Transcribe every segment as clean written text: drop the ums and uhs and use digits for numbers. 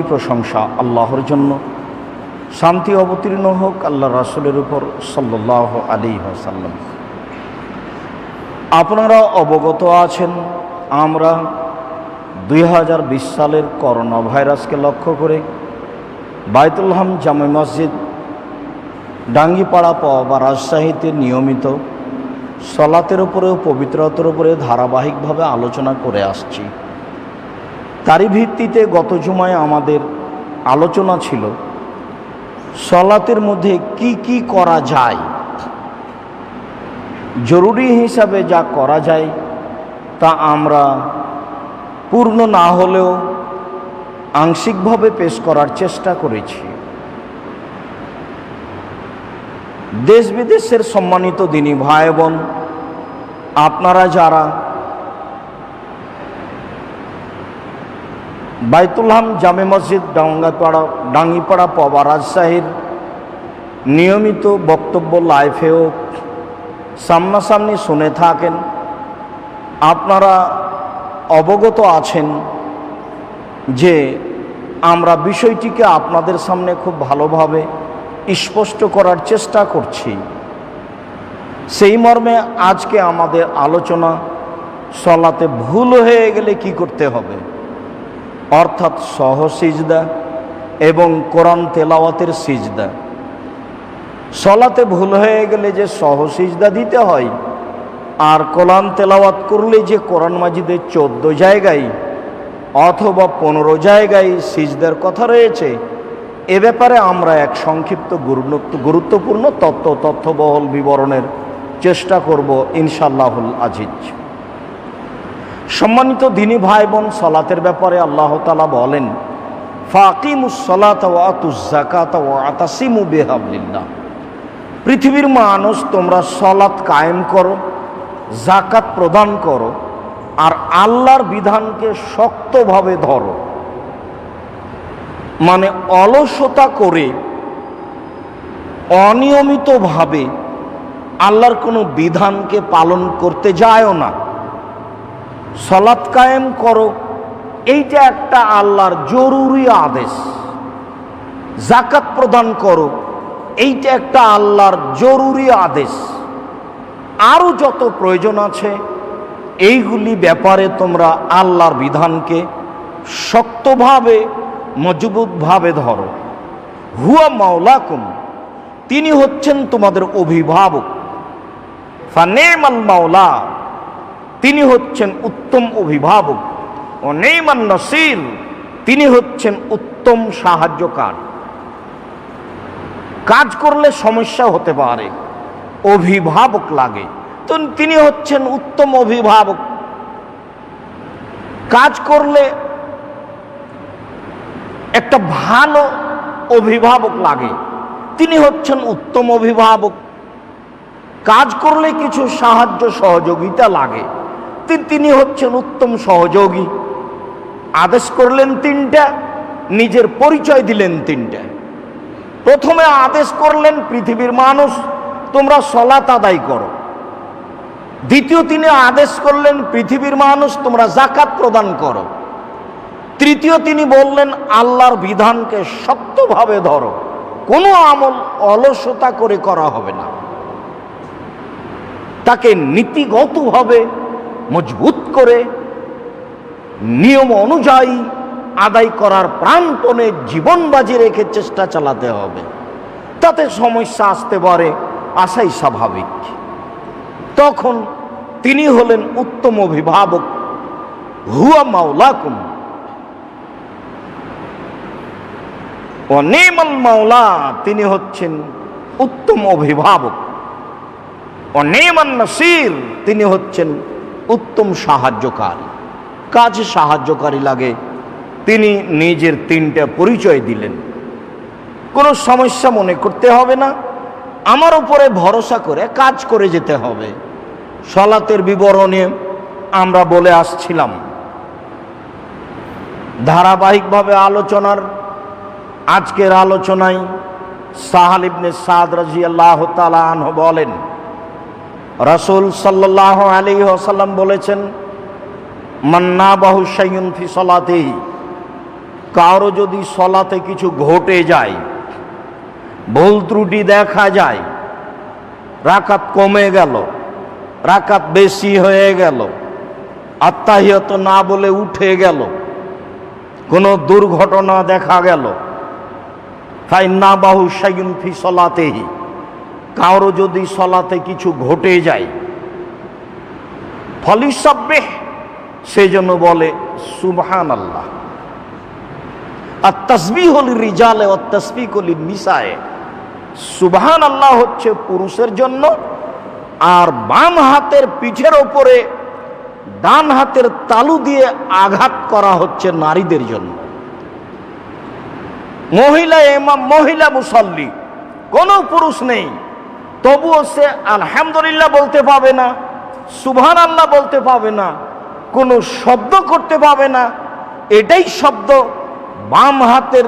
প্রশংসা আল্লাহর জন্য। শান্তি অবতীর্ণ হোক আল্লাহ রাসূলের উপর সাল্লাল্লাহু আলাইহি ওয়াসাল্লাম। আপনারা অবগত আছেন, আমরা 2020 সালের করোনা ভাইরাসকে লক্ষ্য করে বায়তুল হাম জামে মসজিদ ডাঙ্গিপাড়া বা রাজশাহীতে নিয়মিত সলাতের উপরেও পবিত্রতার উপরে ধারাবাহিকভাবে আলোচনা করে আসছি। তারই ভিত্তিতে গত জুমায় আমাদের আলোচনা ছিল সলাতের মধ্যে কি কি করা যায়, জরুরি হিসাবে যা করা যায় তা আমরা পূর্ণ না হলেও আংশিকভাবে পেশ করার চেষ্টা করেছি। দেশ বিদেশের সম্মানিত দিনী ভাই বোন, আপনারা যারা বায়তুল হাম জামে মসজিদ ডাঙ্গিপাড়া পবা রাজশাহীর নিয়মিত বক্তব্য লাইভেও সামনাসামনি শুনে থাকেন, আপনারা অবগত আছেন যে আমরা বিষয়টিকে আপনাদের সামনে খুব ভালোভাবে স্পষ্ট করার চেষ্টা করছি। সেই মর্মে আজকে আমাদের আলোচনা সলাতে ভুল হয়ে গেলে কি করতে হবে, অর্থাৎ সহ সিজদা এবং কোরআন তেলাওয়াতের সিজদা। সলাতে ভুল হয়ে গেলে যে সহ সিজদা দিতে হয়, আর কোরআন তেলাওয়াত করলে যে কোরআন মাজিদের 14 জায়গায় অথবা 15 জায়গায় সিজদার কথা রয়েছে, এ ব্যাপারে আমরা এক সংক্ষিপ্ত গুরুত্বপূর্ণ তথ্যবহল বিবরণের চেষ্টা করব ইনশাআল্লাহুল আজিজ। সম্মানিত দিনী ভাই বোন, সলাতের ব্যাপারে আল্লাহ তাআলা বলেন, ফাকিমুস সালাতা ওয়া আতুজ যাকাতা ওয়া আতাসিমু বিহাবলিল্লাহ। পৃথিবীর মানুষ, তোমরা সলাত কায়েম করো, যাকাত প্রদান করো, আর আল্লাহর বিধানকে শক্তভাবে ধরো। মানে অলসতা করে অনিয়মিতভাবে আল্লাহর কোনো বিধানকে পালন করতে যায়ও না। সলাত কায়েম করো, এইটা একটা আল্লাহর জরুরি আদেশ। যাকাত প্রদান করো, এইটা একটা আল্লাহর জরুরি আদেশ। আরও যত প্রয়োজন আছে এইগুলি ব্যাপারে তোমরা আল্লাহর বিধানকে শক্তভাবে মজবুতভাবে ধরো। হুয়া মাওলাকুম, তিনি হচ্ছেন তোমাদের অভিভাবক। ফানেমাল মাওলা, তিনি হচ্ছেন উত্তম অভিভাবক। ও নেমান নাসির, তিনি হচ্ছেন উত্তম সাহায্যকার। কাজ করলে সমস্যা হতে পারে, অভিভাবক লাগে, তো তিনি হচ্ছেন উত্তম অভিভাবক। কাজ করলে একটা ভালো অভিভাবক লাগে, তিনি হচ্ছেন উত্তম অভিভাবক। কাজ করলে কিছু সাহায্য সহযোগিতা লাগে, তিনি হচ্ছেন উত্তম সহযোগী। আদেশ করলেন 3টা, নিজের পরিচয় দিলেন 3টা। প্রথমে আদেশ করলেন, পৃথিবীর মানুষ তোমরা সলাত আদায় করো। দ্বিতীয় তিনি আদেশ করলেন, পৃথিবীর মানুষ তোমরা যাকাত প্রদান করো। তৃতীয় তিনি বললেন, আল্লাহর বিধানকে শক্তভাবে ধরো, কোনো আমল অলসতা করে করা হবে না, তাকে নীতিগতভাবে মজবুত করে নিয়ম অনুযায়ী আদায় করার প্রাণপণে জীবন বাজি রেখে চেষ্টা চালাতে হবে। তাতে সমস্যা আসতে পারে, আসাই স্বাভাবিক। তখন তিনি হলেন উত্তম অভিভাবক। হুয়া মাওলাকুম ও নেমাল মাওলা, তিনি হচ্ছেন উত্তম অভিভাবক। ও নেমান নাসির, তিনি হচ্ছেন উত্তম সাহায্যকারী। কাজে সাহায্যকারী লাগে, তিনি নিজের 3টা পরিচয় দিলেন। কোনো সমস্যা মনে করতে হবে না, আমার উপরে ভরসা করে কাজ করে যেতে হবে। সলাতের বিবরণে আমরা বলে আসছিলাম, ধারাবাহিকভাবে আলোচনার আজকের আলোচনায় সাহাল ইবনে সাদ রাদিয়াল্লাহু তাআলা আনহু বলেন, রাসূল সাল্লাল্লাহু আলাইহি ওয়াসাল্লাম বলেছেন, মান নাবাহু শাইউন ফি সালাতিহি, কারো যদি সলাতে কিছু ঘটে যায়, ভুল ত্রুটি দেখা যায়, রাকাত কমে গেল, রাকাত বেশি হয়ে গেল, আত্তাহিয়াত না বলে উঠে গেল, কোনো দুর্ঘটনা দেখা গেল, ফাইন্নাবাহু শাইউন ফি সলাতেহি, কারো যদি সলাতে কিছু ঘটে যায়, ফলিসাব্বিহ, সেই জন্য বলে সুবহানাল্লাহ। আর তাসবিহু লিররিজালে ওয়াত তাসবিহু লিন্নিসায়ে, সুবহানাল্লাহ হচ্ছে পুরুষের জন্য, আর বাম হাতের পিঠের ওপরে ডান হাতের তালু দিয়ে আঘাত করা হচ্ছে নারীদের জন্য। মহিলা ইমাম, মহিলা মুসাল্লি, কোনো পুরুষ নেই, তবুও সে আলহামদুলিল্লাহ বলতে পাবে না, সুবহানাল্লাহ বলতে পাবে না, কোনো শব্দ করতে পাবে না। এটাই শব্দ বাম হাতের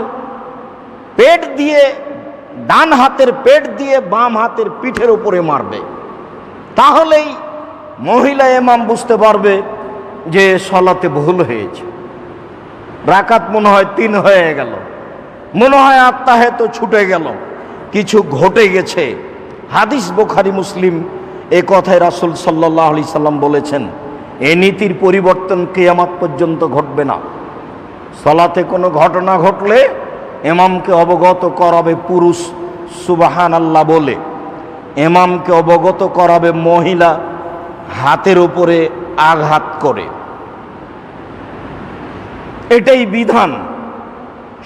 পেট দিয়ে, ডান হাতের পেট দিয়ে বাম হাতের পিঠের উপরে মারবে, তাহলেই মহিলা ইমাম বুঝতে পারবে যে সলাতে ভুল হয়েছে। রাকাত মনে হয় 3 হয়ে গেল, মনে হয় আত্তাহিয়াত ছুটে গেল, কিছু ঘটে গেছে। হাদিস বুখারী মুসলিম, এ কথায় রাসূল সাল্লাল্লাহু আলাইহি সাল্লাম বলেছেন, এই নীতির পরিবর্তন কিয়ামত পর্যন্ত ঘটবে না। সলাতে কোনো ঘটনা ঘটলে ইমামকে অবগত করাবে পুরুষ সুবহানাল্লাহ বলে, ইমামকে অবগত করাবে মহিলা হাতের উপরে আঘাত করে। এটাই বিধান।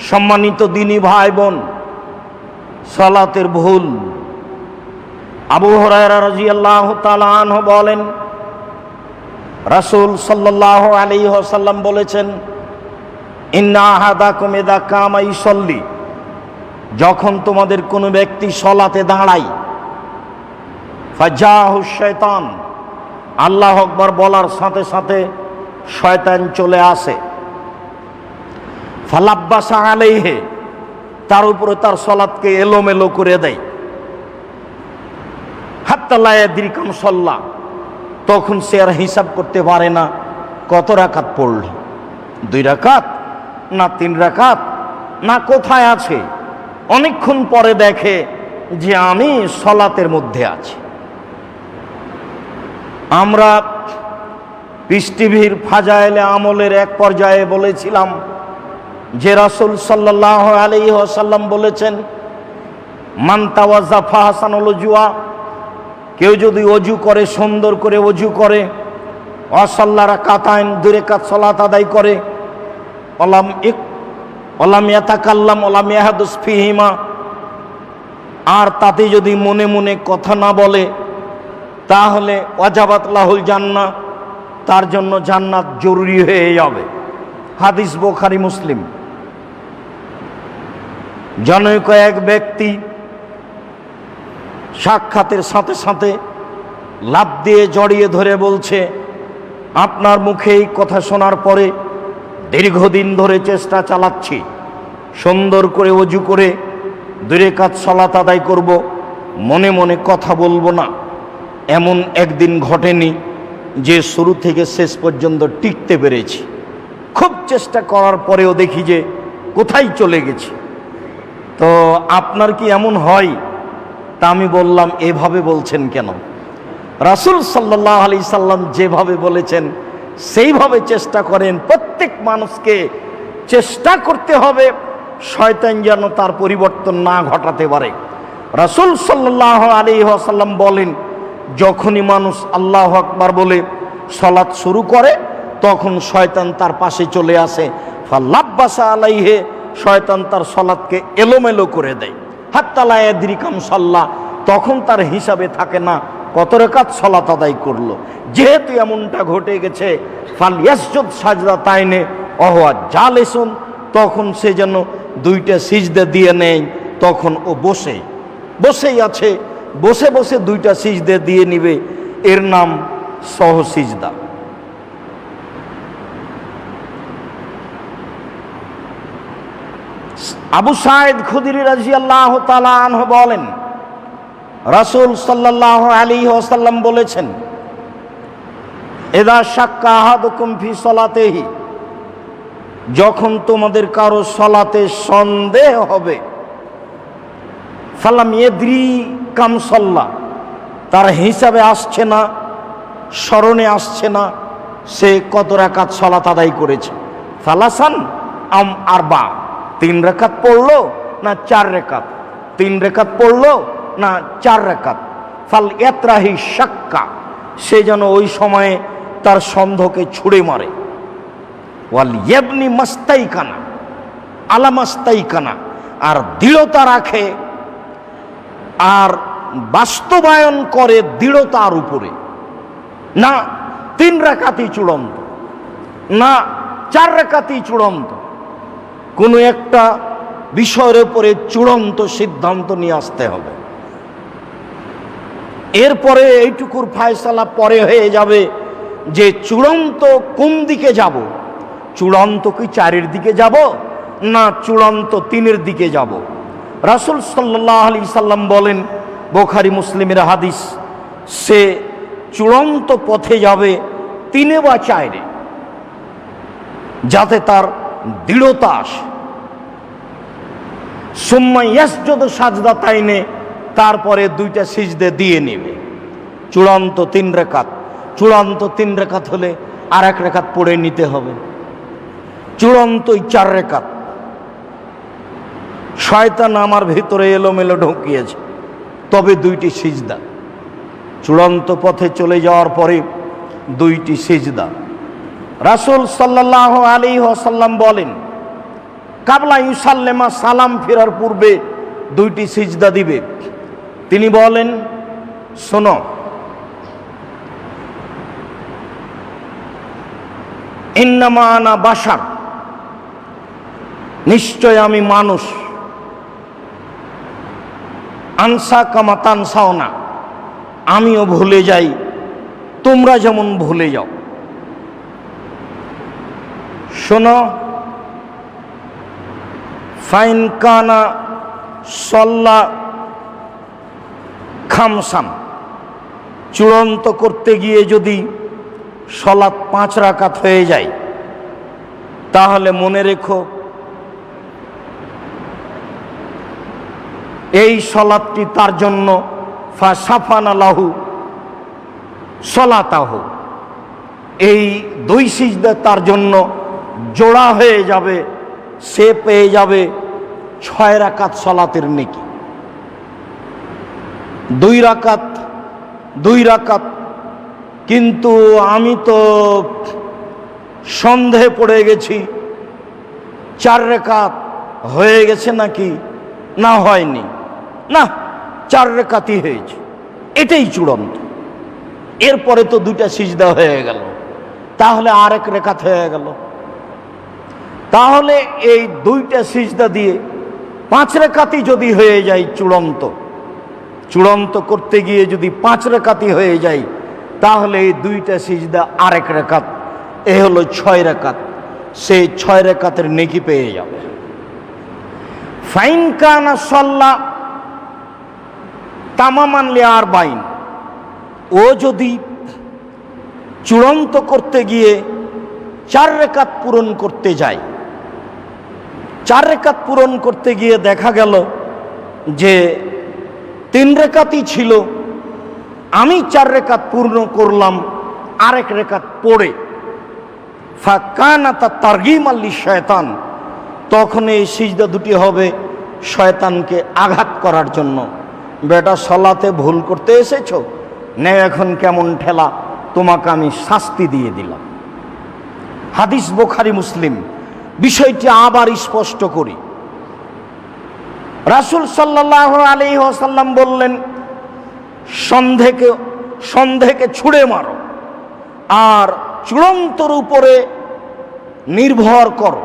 সম্মানিত দিনী ভাই বোন, সালাতের ভুল। আবু হুরায়রা রাদিয়াল্লাহু তাআলা আনহু বলেন, রাসূল সাল্লাল্লাহু আলাইহি ওয়াসাল্লাম বলেছেন, ইন্না আহাদাকুম ইযা কামা ইউসাল্লি, যখন তোমাদের কোনো ব্যক্তি সলাতে দাঁড়ায়, ফাজাহু শাইতান, আল্লাহু আকবার বলার সাথে সাথে শয়তান চলে আসে, ফালাব্বাসা আলাইহি, তার উপরে তার সলাতকে এলোমেলো করে দেয়, হাত্তা লা ইয়াদরি কাম সাল্লা, তখন সে আর হিসাব করতে পারে না কত রাকাত পড়ল, 2 রাকাত না 3 রাকাত না কোথায় আছে। অনেকক্ষণ পরে দেখে যে আমি সলাতের মধ্যে আছি। আমরা পিস টিভির ফাজায়েলে আমলের এক পর্যায়ে বলেছিলাম যে রাসূল সাল্লাল্লাহু আলাইহি ওয়াসাল্লাম বলেছেন, মান তাওয়াজ্জা ফাহসানুল উজুয়া, কেউ যদি অজু করে, সুন্দর করে অজু করে, ওয়াসাল্লা রাকাতাইন, 2 রাকাত সালাত আদায় করে, ওয়ালাম ইয়াতাকাল্লাম ওয়ালাম ইয়াহদুস ফিহিমা, আর তাতে যদি মনে মনে কথা না বলে, তাহলে ওয়াজাবাত লাহুল জান্নাহ, তার জন্য জান্নাত জরুরি হয়ে যাবে। হাদিস বুখারী মুসলিম। জনৈক এক ব্যক্তি সাক্ষাতের সাথে সাথে লাফ দিয়ে জড়িয়ে ধরে বলছে, আপনার মুখে এই কথা শোনার পরে দীর্ঘদিন ধরে চেষ্টা চালাচ্ছি, সুন্দর করে ওযু করে 2 রাকাত সালাত আদায় করব, মনে মনে কথা বলবো না। এমন একদিন ঘটেনি যে শুরু থেকে শেষ পর্যন্ত টিকতে পেরেছি, খুব চেষ্টা করার পরেও দেখি যে কোথায় চলে গেছি। তো আপনার কি এমন হয়? তা আমি বললাম, এভাবে বলছেন কেন? রাসূল সাল্লাল্লাহু আলাইহি সাল্লাম যেভাবে বলেছেন সেইভাবে চেষ্টা করেন। প্রত্যেক মানুষকে চেষ্টা করতে হবে শয়তান যেন তার পরিবর্তন না ঘটাতে পারে। রাসূল সাল্লাল্লাহু আলাইহি ওয়াসাল্লাম বলেন, যখনই মানুষ আল্লাহু আকবার বলে সালাত শুরু করে, তখন শয়তান তার পাশে চলে আসে, ফালাব্বাসা আলাইহি, শয়তান তার সালাতকে এলোমেলো করে দেয়, হাত্তা লা ইয়াদরি কাম সাল্লা, তখন তার হিসাবে থাকে না কত রাকাত সালাত আদায় করলো। যেহেতু এমনটা ঘটে গেছে, ফালইয়াসজুদ সাজদাতাইনে ওয়া হুয়া জালিসুন, তখন সে যেন 2টা সিজদা দিয়ে নেয়। তখন ও বসেই আছে, বসে বসে 2টা সিজদা দিয়ে নিবে, এর নাম সহ সিজদা। আবু সাঈদ খুদরি রাদিয়াল্লাহু তাআলা আনহু বলেন, রাসূল সাল্লাল্লাহু আলাইহি ওয়াসাল্লাম বলেছেন, ইযা শাক্কা আহাদুকুম ফি সালাতিহি, যখন তোমাদের কারো সলাতে সন্দেহ হবে, ফালাম ইয়াদরি কাম সাল্লা, তার হিসাবে আসছে না, স্মরণে আসছে না সে কত রাকাত সলাত আদায় করেছে, ফালাসান আম আরবা, 3 রাকাত পড়লো না 4 রাকাত, 3 রাকাত পড়লো না 4 রাকাত, ফাল ইয়াতরাহি শাক্কা, সে যেন ওই সময়ে তার সন্দেহকে ছুঁড়ে মারে। ওয়াল ইয়াবনি মাস্তাইকানা আলা মাস্তাইকানা, আর দৃঢ়তা রাখে আর বাস্তবায়ন করে দৃঢ়তার উপরে, না 3 রাকাতই চূড়ান্ত, না 4 রাকাতই চূড়ান্ত, কোনো একটা বিষয়ের উপরে চূড়ান্ত সিদ্ধান্ত নিয়ে আসতে হবে। এরপরে এইটুকুর ফায়সালা পরে হয়ে যাবে যে চূড়ান্ত কোন দিকে যাব, চূড়ান্ত কি 4-এর দিকে যাব না চূড়ান্ত 3-এর দিকে যাব। রাসূল সাল্লাল্লাহু আলাইহি সাল্লাম বলেন, বুখারী মুসলিমের হাদিস, সে চূড়ান্ত পথে যাবে 3 বা 4-এ, যাতে তার দৃঢ়তা আসে। সুম্মা ইয়াসজুদু সাজদাতাইনে, তারপরে 2টা সিজদে দিয়ে নেবে। চূড়ান্ত 3 রাকাত, চূড়ান্ত 3 রাকাত হলে আর 1 রাকাত পড়ে নিতে হবে। চূড়ান্তই 4 রাকাত। শয়তান আমার ভিতরে এলোমেলো ঢুকিয়েছে, তবে 2টি সিজদা। চূড়ান্ত পথে চলে যাওয়ার পরে 2টি সিজদা। রাসূল সাল্লাল্লাহু আলাইহি ওয়াসাল্লাম বলেন, কাবলা ইউসাল্লেমা, সালাম ফেরার পূর্বে 2টি সিজদা দিবে। তিনি বলেন, শোনো, ইন্নামা আনা বাশার, নিশ্চয় আমি মানুষ, আনসা কামা তানসাওনা, আমিও ভুলে যাই তোমরা যেমন ভুলে যাও। শোনো, ফাইন কানা সল্লা খামসান, চূড়ান্ত করতে গিয়ে যদি সলাত 5 রাকাত হয়ে যায়, তাহলে মনে রেখো এই সলাতটি তার জন্য ফাসাফানা লাহু সলাতাহু, এই 2 সিজদা তার জন্য জোড়া হয়ে যাবে, সে পেয়ে যাবে 6 রাকাত সলাতের নেকি। 2 রাকাত 2 রাকাত, কিন্তু আমি তো সন্দেহে পড়ে গেছি 4 রাকাত হয়ে গেছে নাকি, না হয়নি, না 4 রাকাতই হয়েছে, এটাই চূড়ান্ত। এরপরে তো 2টা সিজদা হয়ে গেল, তাহলে আর 1 রাকাত হয়ে গেল। তাহলে এই 2টা সিজদা দিয়ে 5 রাকাতই যদি হয়ে যায় চূড়ান্ত, চূড়ান্ত করতে গিয়ে যদি 5 রাকাতই হয়ে যায়, তাহলে এই 2টা সিজদা আর 1 রাকাত, এ হলো 6 রাকাত। সেই 6 রাকাতের নেকি পেয়ে যাবে। ফাইন কানা সাল্লা তামামান লিআরবাইন, ও যদি চূড়ান্ত করতে গিয়ে 4 রাকাত পূরণ করতে যায়, 4 রাকাত পূরণ করতে গিয়ে দেখা গেল যে 3 রাকাতই ছিল, আমি 4 রাকাত পূর্ণ করলাম আর 1 রাকাত পড়ে, ফাকানাত তারগীমান লিশয়তান, তখন এই সিজদা 2টি হবে শয়তানকে আঘাত করার জন্য। বেটা, সলাতে ভুল করতে এসেছো, নে এখন কেমন ঠেলা, তোমাকে আমি শাস্তি দিয়ে দিলাম। হাদিস বুখারী মুসলিম। বিষয়টি আবার স্পষ্ট করি। রাসূল সাল্লাল্লাহু আলাইহি ওয়াসাল্লাম বললেন, সন্দেহকে ছুঁড়ে মারো আর চূড়ান্তর উপরে নির্ভর করো।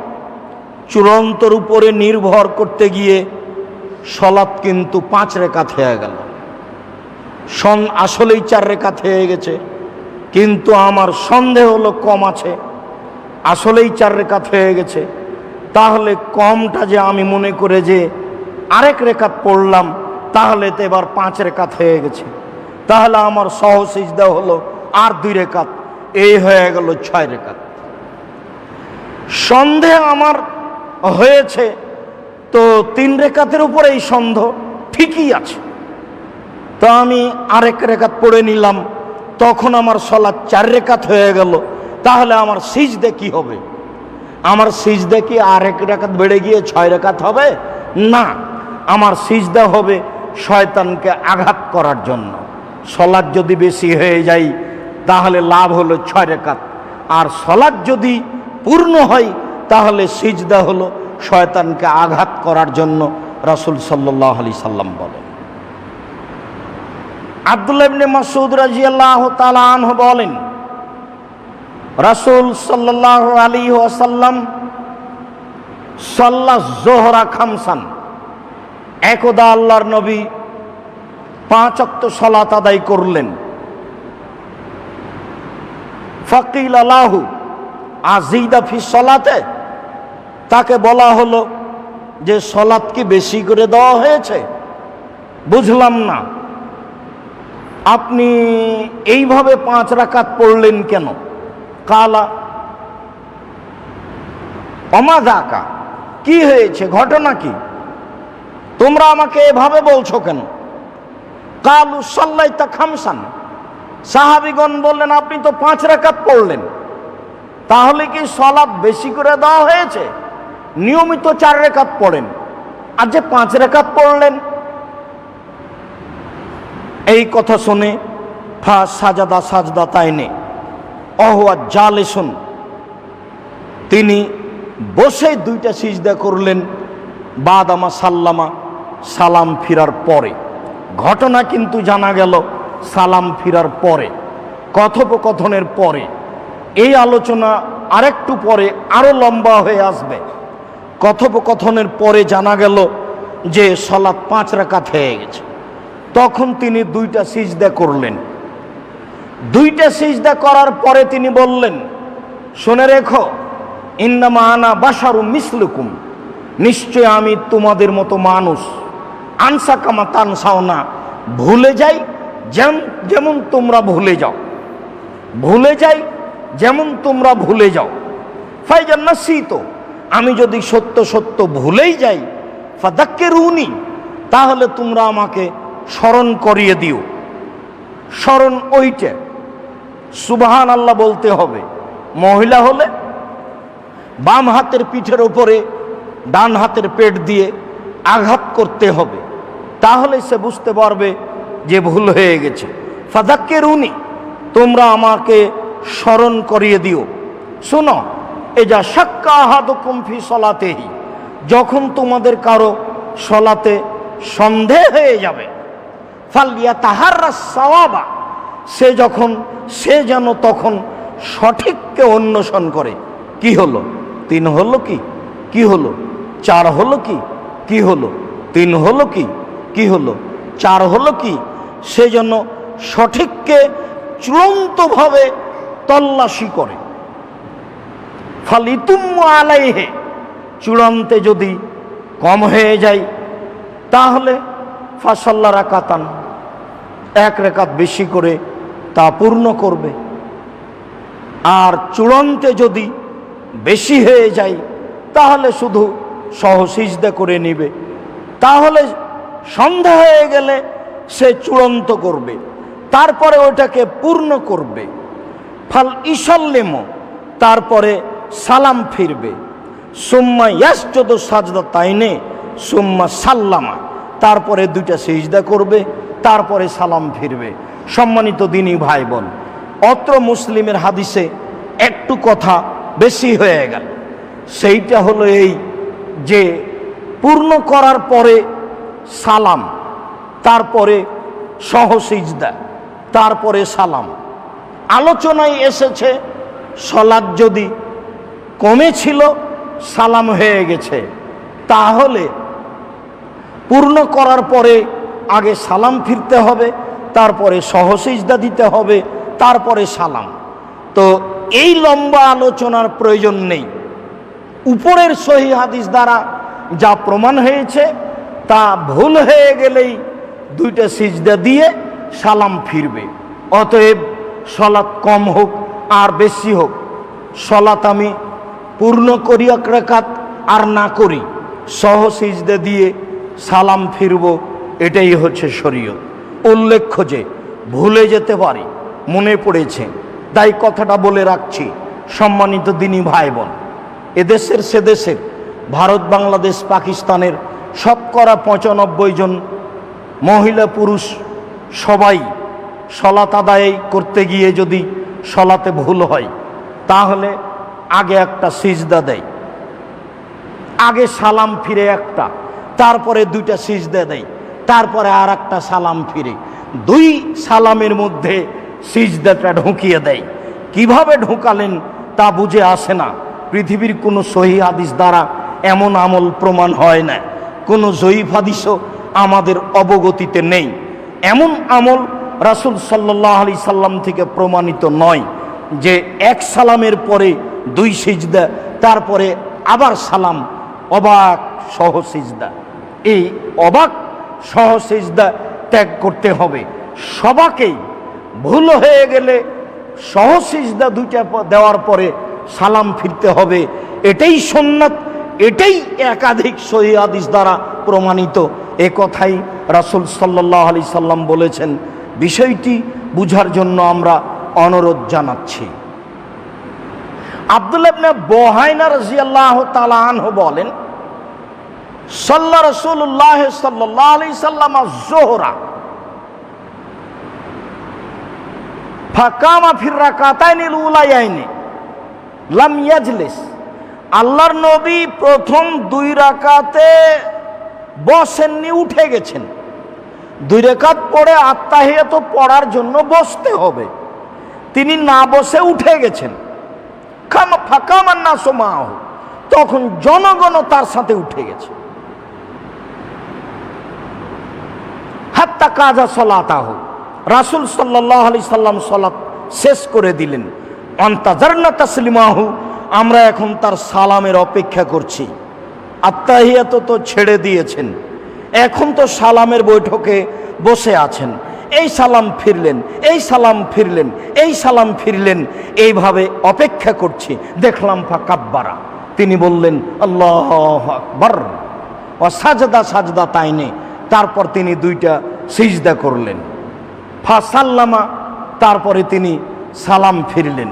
চূড়ান্তর উপরে নির্ভর করতে গিয়ে সলাত কিন্তু 5 রাকাত হয়ে গেল। আসলেই 4 রাকাত হয়ে গেছে, কিন্তু আমার সন্দেহ হলো কম আছে, আসলেই 4 রাকাত হয়ে গেছে। তাহলে কমটা যে আমি মনে করে যে আর 1 রাকাত পড়লাম, তাহলে তো এবার 5 রাকাত হয়ে গেছে। তাহলে আমার সহজ-সিজদা হলো আর 2 রাকাত, এই হয়ে গেল 6 রাকাত। সন্দেহ আমার হয়েছে, তো 3 রেখাতের উপরে এই সন্দেহ ঠিকই আছে, তো আমি আরেক রেখাত পড়ে নিলাম, তখন আমার সালাত 4 রেখাত হয়ে গেল, তাহলে আমার সিজদে কি হবে? আমার সিজদে কি আরেক রেখাত বেড়ে গিয়ে 6 রেখাত হবে? না, আমার সিজদা হবে শয়তানকে আঘাত করার জন্য। সালাত যদি বেশি হয়ে যায় তাহলে লাভ হলো 6 রেখাত, আর সালাত যদি পূর্ণ হয় তাহলে সিজদা হলো শয়তানকে আঘাত করার জন্য। রাসূল সাল্লাল্লাহু আলাইহি সাল্লাম বলেন। আব্দুল্লাহ ইবনে মাসউদ রাদিয়াল্লাহু তাআলা আনহু বলেন, রাসূল সাল্লাল্লাহু আলাইহি ওয়াসাল্লাম সাল্লা যোহরা খামসান, একদা আল্লাহর নবী 5 ওয়াক্ত সালাত আদায় করলেন। ফাকিলা লাহু আজিদা ফি সালাতে, তাকে বলা হলো যে সালাত কি বেশি করে দেওয়া হয়েছে? বুঝলাম না, আপনি এইভাবে 5 রাকাত পড়লেন কেন? কালা অমাদাকা, কি হয়েছে, ঘটনা কি, তোমরা আমাকে এভাবে বলছো কেন? কালু সাল্লাইতা খামসান, সাহাবীগণ বললেন আপনি তো 5 রাকাত পড়লেন, তাহলে কি সালাত বেশি করে দেওয়া হয়েছে? নিয়মিত 4 রাকাত পড়েন, আর যে 5 রাকাত পড়লেন। এই কথা শুনে ফা সাজাদা সাজদা তাইনে অহুয়া জালিসুন, তিনি বসে 2টা সিজদা করলেন। বাদামা সাল্লামা, সালাম ফিরার পরে। ঘটনা কিন্তু জানা গেল সালাম ফিরার পরে, কথোপকথনের পরে। এই আলোচনা আরেকটু পরে আরো লম্বা হয়ে আসবে। কথোপকথনের পরে জানা গেল যে সালাত 5 রাকাত হয়ে গেছে, তখন তিনি 2টা সিজদা করলেন। 2টা সিজদা করার পরে তিনি বললেন, শুনে রেখো, ইন্নামা আনা বাশারুম মিসলুকুম, নিশ্চয় আমি তোমাদের মতো মানুষ। আনসা কামা তানসাওনা, ভুলে যাই যেমন তোমরা ভুলে যাও, ভুলে যাই যেমন তোমরা ভুলে যাও। ফাইজান নাসিত, আমি যদি সত্য সত্য ভুলেই যাই, ফাদাক্কিরুনি, তাহলে তোমরা আমাকে স্মরণ করিয়ে দিও। স্মরণ ওইটা, সুবহানাল্লাহ বলতে হবে। মহিলা হলে বাম হাতের পিঠের উপরে ডান হাতের পেট দিয়ে আঘাত করতে হবে, তাহলে সে বুঝতে পারবে যে ভুল হয়ে গেছে। ফাদাক্কিরুনি, তোমরা আমাকে স্মরণ করিয়ে দিও। শোনো, এজা শাক্কা আহাদুকুম ফি সলাতেহি, যখন তোমাদের কারো সলাতে সন্দেহ হয়ে যাবে, ফালইয়াতাহাররাস সাওয়াবা, সে যেন তখন সঠিককে অন্বেষণ করে। কি হলো? 3 হলো কি? কি হলো? 4 হলো কি? কি হলো? 3 হলো কি? কি হলো? 4 হলো কি? সে যেন সঠিককে চূড়ান্তভাবে তল্লাশি করে। ফালিতুম্মু আলাইহে, চূড়ান্তে যদি কম হয়ে যায় তাহলে ফাসাল্লা রাকাতান, 1 রাকাত বেশি করে তা পূর্ণ করবে। আর চূড়ান্তে যদি বেশি হয়ে যায় তাহলে শুধু সহসিজদা করে নিবে। তাহলে সন্ধ্যা হয়ে গেলে সে চূড়ান্ত করবে, তারপরে ওটাকে পূর্ণ করবে। ফাল ইসাল্লিমু, তারপরে সালাম ফিরবে। সুম্মা ইয়াসজুদু সাজদাতাইনে সুম্মা সাল্লামা, তারপরে 2টা সিজদা করবে, তারপরে সালাম ফিরবে। সম্মানিত দিনী ভাই বোন, অত্র মুসলিমের হাদিসে একটু কথা বেশি হয়ে গেল। সেইটা হলো এই যে পূর্ণ করার পরে সালাম, তারপরে সহসিজদা, তারপরে সালাম। আলোচনায় এসেছে সালাত যদি কমেছিল, সালাম হয়ে গেছে, তাহলে পূর্ণ করার পরে আগে সালাম ফিরতে হবে, তারপরে সহসিজদা দিতে হবে, তারপরে সালাম। তো এই লম্বা আলোচনার প্রয়োজন নেই। উপরের সহিহ হাদিস দ্বারা যা প্রমাণ হয়েছে তা ভুল হয়ে গেলেই 2টা সিজদা দিয়ে সালাম ফিরবে। অতএব সলাত কম হোক আর বেশি হোক, সলাত আমি পূর্ণ করি এক রাকাত আর না করি সহ সিজদা দিয়ে সালাম ফিরব, এটাই হচ্ছে শরীয়ত। উল্লেখ্য যে ভুলে যেতে পারি, মনে পড়েছে, তাই কথাটা বলে রাখছি। সম্মানিত দিনী ভাই বোন, এদেশের সেদেশের ভারত, বাংলাদেশ, পাকিস্তানের শতকরা 95 জন মহিলা পুরুষ সবাই সলাত আদায় করতে গিয়ে যদি সলাতে ভুল হয়, তাহলে আগে একটা সিজদা দেয়, আগে সালাম ফিরে একটা, তারপরে দুইটা সিজদা দেয়, তারপরে আর একটা সালাম ফিরে, দুই সালামের মধ্যে সিজদাটা ঢুকিয়ে দেয়। কিভাবে ঢোকালেন তা বুঝে আসে না। পৃথিবীর কোনো সহিহ হাদিস দ্বারা এমন আমল প্রমাণ হয় না, কোনো জয়ীফ হাদিসও আমাদের অবগতিতে নেই। এমন আমল রাসূল সাল্লাল্লাহু আলাইহি সাল্লাম থেকে প্রমাণিত নয় যে এক সালামের পরে দুই সিজদা, তারপরে আবার সালাম, অবাক সহ সিজদা। এই অবাক সহ সিজদা ত্যাগ করতে হবে সবাকেই। ভুল হয়ে গেলে সহ সিজদা দুইটা দেওয়ার পরে সালাম ফিরতে হবে, এটাই সুন্নাত, এটাই একাধিক সহিহ হাদিস দ্বারা প্রমাণিত। এ কথাই রাসূল সাল্লাল্লাহু আলাইহি সাল্লাম বলেছেন। বিষয়টি বুঝার জন্য আমরা অনুরোধ জানাচ্ছি। আব্দুল্লাহ ইবনে বুহাইনা রাদিয়াল্লাহু তাআলা আনহু বলেন, সাল্লা রাসূলুল্লাহ সাল্লাল্লাহু আলাইহি সাল্লাম আয-যুহরা ফাকামা ফির রাকাতাইনিল উলায়াইনি লাম ইয়াজলিস। আল্লাহর নবী প্রথম 2 রাকাতে বসেননি, উঠে গেছেন। 2 রাকাত পড়ে আত্তাহিয়াত পড়ার জন্য বসতে হবে, তিনি না বসে উঠে গেছেন। ফাকামান নাসু মাহু, তখন জনগণ তার সাথে উঠে গেছে। হাত্তা কাজা সালাতাহু, রাসূল সাল্লাল্লাহু আলাইহি সাল্লাম সালাত শেষ করে দিলেন। আনতাজারনা তাসলিমাহু, আমরা এখন তার সালামের অপেক্ষা করছি। আত্তাহিয়াত তো ছেড়ে দিয়েছেন, এখন তো সালামের বৈঠকে বসে আছেন। এই সালাম ফিরলেন, এই সালাম ফিরলেন, এই সালাম ফিরলেন, এইভাবে অপেক্ষা করছি। দেখলাম ফাকাব্বারা, তিনি বললেন আল্লাহু আকবার, ওয়া সাজদা সাজদা তাইনে, তারপর তিনি 2টা সিজদা করলেন। ফাসাল্লামা, তারপরে তিনি সালাম ফিরলেন।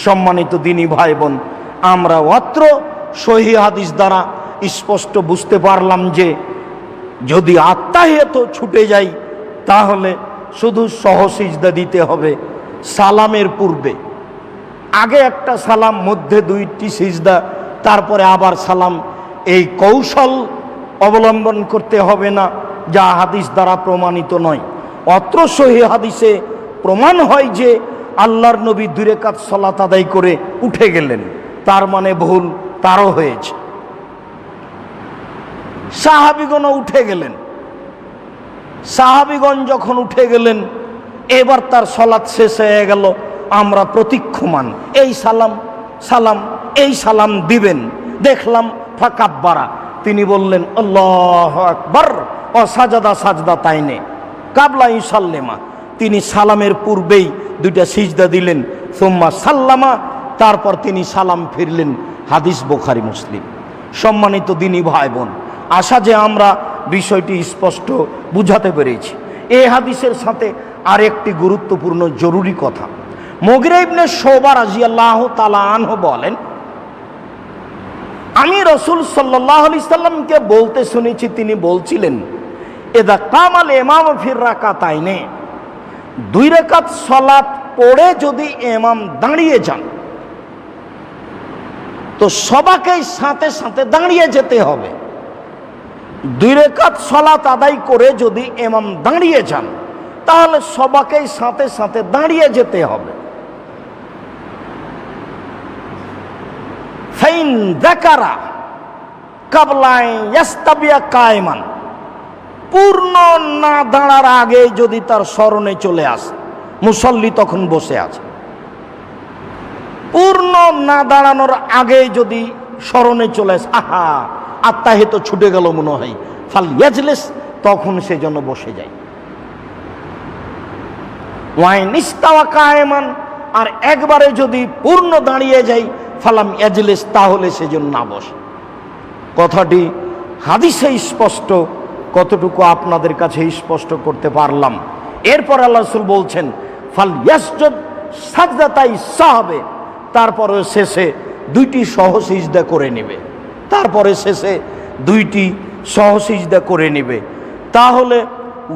সম্মানিত দিনী ভাই বোন, আমরা অত্র সহিহ হাদিস দ্বারা স্পষ্ট বুঝতে পারলাম যে যদি আত্তাহিয়াত ছুটে যায় তাহলে শুধু সহ সিজদা দিতে হবে সালামের পূর্বে। আগে একটা সালাম, মধ্যে 2টি সিজদা, তারপরে আবার সালাম। এই কৌশল অবলম্বন করতে হবে না, যা হাদিস দ্বারা প্রমাণিত নয়। অত্র সহিহ হাদিসে প্রমাণ হয় যে আল্লাহর নবী 2 রাকাত সালাত আদায় করে উঠে গেলেন, তার মানে ভুল তারও হয়েছে। সাহাবীগণ উঠে গেলেন, সাহাবীগণ যখন উঠে গেলেন, এবার তার সালাত শেষ হয়ে গেল। আমরা প্রতীক্ষমান, এই সালাম সালাম, এই সালাম দিবেন। দেখলাম ফাকাব্বারা, তিনি বললেন আল্লাহু আকবার, ও সাজদা সাজদা তাইনে কাবলা ইউসাল্লিমা, তিনি সালামের পূর্বেই 2টা সিজদা দিলেন। সুম্মা সাল্লামা, তারপর তিনি সালাম ফিরলেন। হাদিস বুখারী মুসলিম। সম্মানিত দিনী ভাই বোন, আশা যে আমরা বিষয়টি স্পষ্ট বুঝাতে পেরেছি। এই হাদিসের সাথে আরেকটি গুরুত্বপূর্ণ জরুরি কথা। মুগিরা ইবনে শুবা রাদিয়াল্লাহু তাআলা আনহু বলেন, আমি রাসূল সাল্লাল্লাহু আলাইহি সাল্লামকে বলতে শুনেছি, তিনি বলছিলেন ইযা কামাল ইমাম ফির রাকাতাইনে, 2 রাকাত সালাত পড়ে যদি ইমাম দাঁড়িয়ে যান তো সবাকেই সাথে সাথে দাঁড়িয়ে যেতে হবে। 2 রাকাত সালাত আদায় করে যদি ইমাম দাঁড়িয়ে যান তাহলে সবাকেই সাথে সাথে দাঁড়িয়ে যেতে হবে। ফাইন যাকারা কাবলা ইয়াস্তাবিয়া কায়মান, পূর্ণ না দাঁড়ার আগে যদি তার স্মরণে চলে আসে, মুসল্লি তখন বসে আছে, পূর্ণ না দাঁড়ানোর আগে যদি স্মরণে চলে আসে, আহা আত্তাহিয়াত ছুটে গেল মনে হয়, ফাল ইয়াজলিস, তখন সে যেন বসে যায়। ওয়াইন ইস্তাওয়া কায়মান, আর একবারে যদি পূর্ণ দাঁড়িয়ে যায়, ফালাম ইয়াজলিস, তাহলে সেজন্য না বসে। কথাটি হাদিসে স্পষ্ট, কতটুকু আপনাদের কাছে স্পষ্ট করতে পারলাম। এরপর আল্লাহ রাসূল বলছেন ফাল ইয়াসজুদ সাজদাতাই সাহাবে, তারপরে শেষে দুইটি সহসিজদা করে নেবে, তারপরে শেষে দুইটি সহসিজদা করে নেবে। তাহলে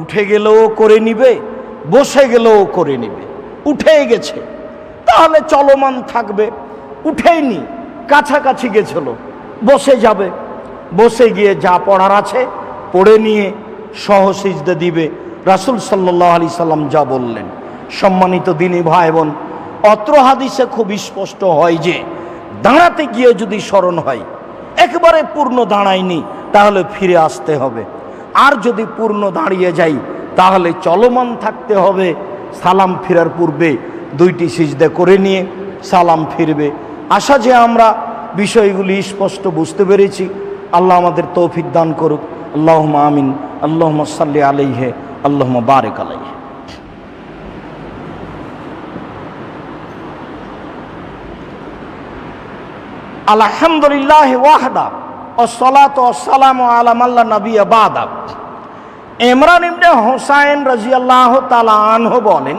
উঠে গেলেও করে নিবে, বসে গেলেও করে নিবে। উঠেই গেছে তাহলে চলমান থাকবে, উঠেইনি কাছাকাছি গেছিল বসে যাবে, বসে গিয়ে যা পড়ার আছে পড়ে নিয়ে সহসিজদা দিবে। রাসূল সাল্লাল্লাহু আলাইহি সাল্লাম যা বললেন। সম্মানিত দিনী ভাই বোন, অত্র হাদিসে খুব স্পষ্ট হয় যে দাঁড়াতে গিয়ে যদি স্মরণ হয়, একবারে পূর্ণ দাঁড়ায়নি তাহলে ফিরে আসতে হবে, আর যদি পূর্ণ দাঁড়িয়ে যাই তাহলে চলমান থাকতে হবে। সালাম ফেরার পূর্বে দুইটি সিজদা করে নিয়ে সালাম ফিরবে। আশা যে আমরা বিষয়গুলি স্পষ্ট বুঝতে পেরেছি। আল্লাহ আমাদের তৌফিক দান করুক। আল্লাহুম্মা আমিন। আল্লাহুম্মা সাল্লি আলাইহি, আল্লাহুম্মা বারিক আলাইহি। আলহামদুলিল্লাহ ওয়াহদা ওয়াসসালাতু ওয়াসসালামু আলা মান লা নাবিয়্যা বাদা। ইমরান ইবনে হুসাইন রাদিয়াল্লাহু তাআলা আনহু বলেন,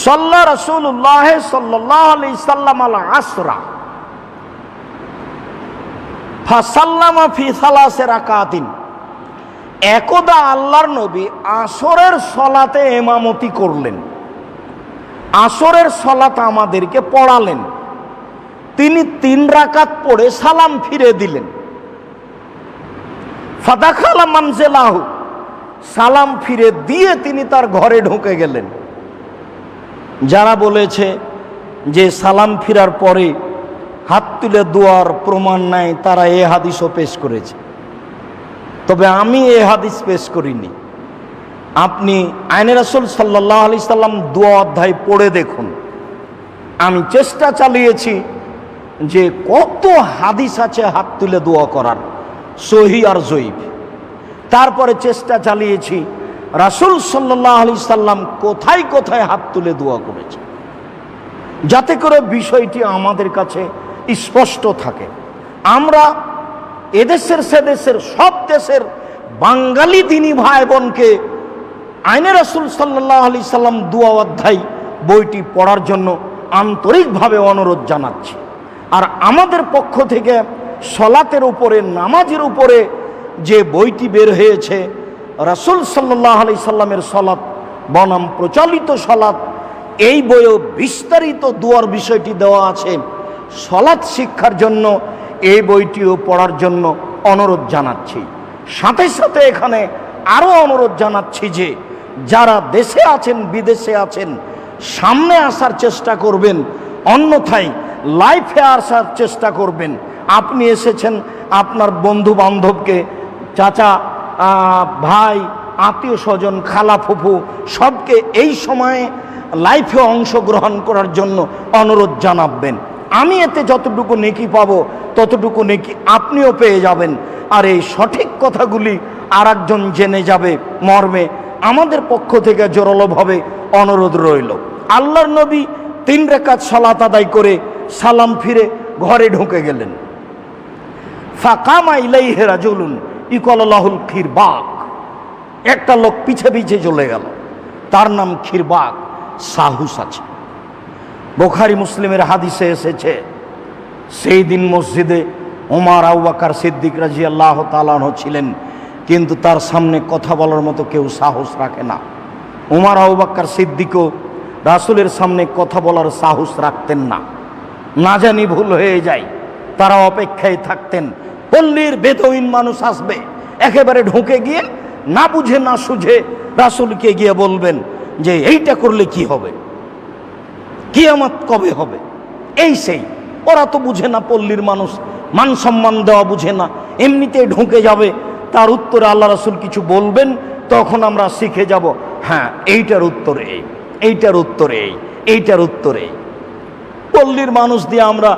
সাল্লা রাসূলুল্লাহ সাল্লাল্লাহু আলাইহি সাল্লাম আল আসরা ফাসাল্লামা ফি সালাসি রাকাতিন। একদা আল্লাহর নবী আসরের সালাতে ইমামতি করলেন, আসরের সালাত আমাদেরকে পড়ালেন। তিনি 3 রাকাত পড়ে সালাম ফিরে দিলেন। ফাদাখালা মানজিলাহু, সালাম ফিরে দিয়ে তিনি তার ঘরে ঢুকে গেলেন। যারা বলেছে যে সালাম ফিরার পরে হাত তুলে দোয়ার প্রমাণ নাই, তারা এ হাদিসও পেশ করেছে, তবে আমি এ হাদিস পেশ করিনি। আপনি আইনে রাসূল সাল্লাল্লাহু আলাইহি সাল্লাম দোয়া অধ্যায় পড়ে দেখুন। আমি চেষ্টা চালিয়েছি যে কত হাদিস আছে হাত তুলে দোয়া করার, সহি আর জয়ীফ। তারপরে চেষ্টা চালিয়েছি রাসূল সাল্লাল্লাহু আলাইহি সাল্লাম কোথায় কোথায় হাত তুলে দোয়া করেছে, যাতে করে বিষয়টি আমাদের কাছে স্পষ্ট থাকে। আমরা এদেশের সেদেশের সব দেশের বাঙালি দিনী ভাই বোনকে আইনে রাসূল সাল্লাল্লাহু আলাইহি সাল্লাম দোয়া অধ্যায় বইটি পড়ার জন্য আন্তরিকভাবে অনুরোধ জানাচ্ছি। আর আমাদের পক্ষ থেকে সলাতের উপরে, নামাজের উপরে যে বইটি বের হয়েছে, রাসূল সাল্লাল্লাহু আলাইহি সাল্লামের সলাত বনাম প্রচলিত সলাত, এই বইও বিস্তারিত দোয়ার বিষয়টি দেওয়া আছে। সলাত শিক্ষার জন্য এই বইটিও পড়ার জন্য অনুরোধ জানাচ্ছি। সাথে সাথে এখানে আরও অনুরোধ জানাচ্ছি যে যারা দেশে আছেন, বিদেশে আছেন, সামনে আসার চেষ্টা করবেন, অন্যথায় লাইফে আসার চেষ্টা করবেন। আপনি এসেছেন আপনার বন্ধু বান্ধবকে, চাচা, ভাই, আত্মীয় স্বজন, খালা, ফুফু সবকে এই সময়ে লাইফে অংশগ্রহণ করার জন্য অনুরোধ জানাবেন। আমি এতে যতটুকু নেকি পাবো ততটুকু নেকি আপনিও পেয়ে যাবেন। আর এই সঠিক কথাগুলি আর একজন জেনে যাবে মর্মে আমাদের পক্ষ থেকে জোরালোভাবে অনুরোধ রইল। আল্লাহর নবী 3 রাকাত সালাত আদায় করে সালাম ফিরে ঘরে ঢুকে গেলেন। ফাকামা ইলাইহি রাজুলুন ইকালা লাহুল খিরবাক, একটা লোক পিছে পিছে চলে গেল, তার নাম খিরবাক, সাহস আছে। বুখারী মুসলিমের হাদিসে এসেছে, সেই দিন মসজিদে ওমর আবু বকর সিদ্দিক রাদিয়াল্লাহু তাআলা আনহু ছিলেন, কিন্তু তার সামনে কথা বলার মতো কেউ সাহস রাখে না। ওমর আবু বকর সিদ্দিকও রাসূলের সামনে কথা বলার সাহস রাখতেন না, না জানি ভুল হয়ে যায়। তারা অপেক্ষায় থাকতেন, পল্লীর বেদউইন মানুষ আসবে, একেবারে ঢুকে গিয়ে না বুঝে না সুঝে রাসূলকে গিয়ে বলবেন যে এইটা করলে কি হবে, কিয়ামত কবে হবে, এই সেই। ওরা তো বুঝে না, পল্লীর মানুষ, মান সম্মান দেওয়া বুঝে না, এমনিতেই ঢুকে যাবে। তার উত্তরে আল্লাহ রাসূল কিছু বলবেন, তখন আমরা শিখে যাব, হ্যাঁ এইটার উত্তর এই, এইটার উত্তর এই, এইটার উত্তর এই। পল্লীর মানুষ দিয়ে আমরা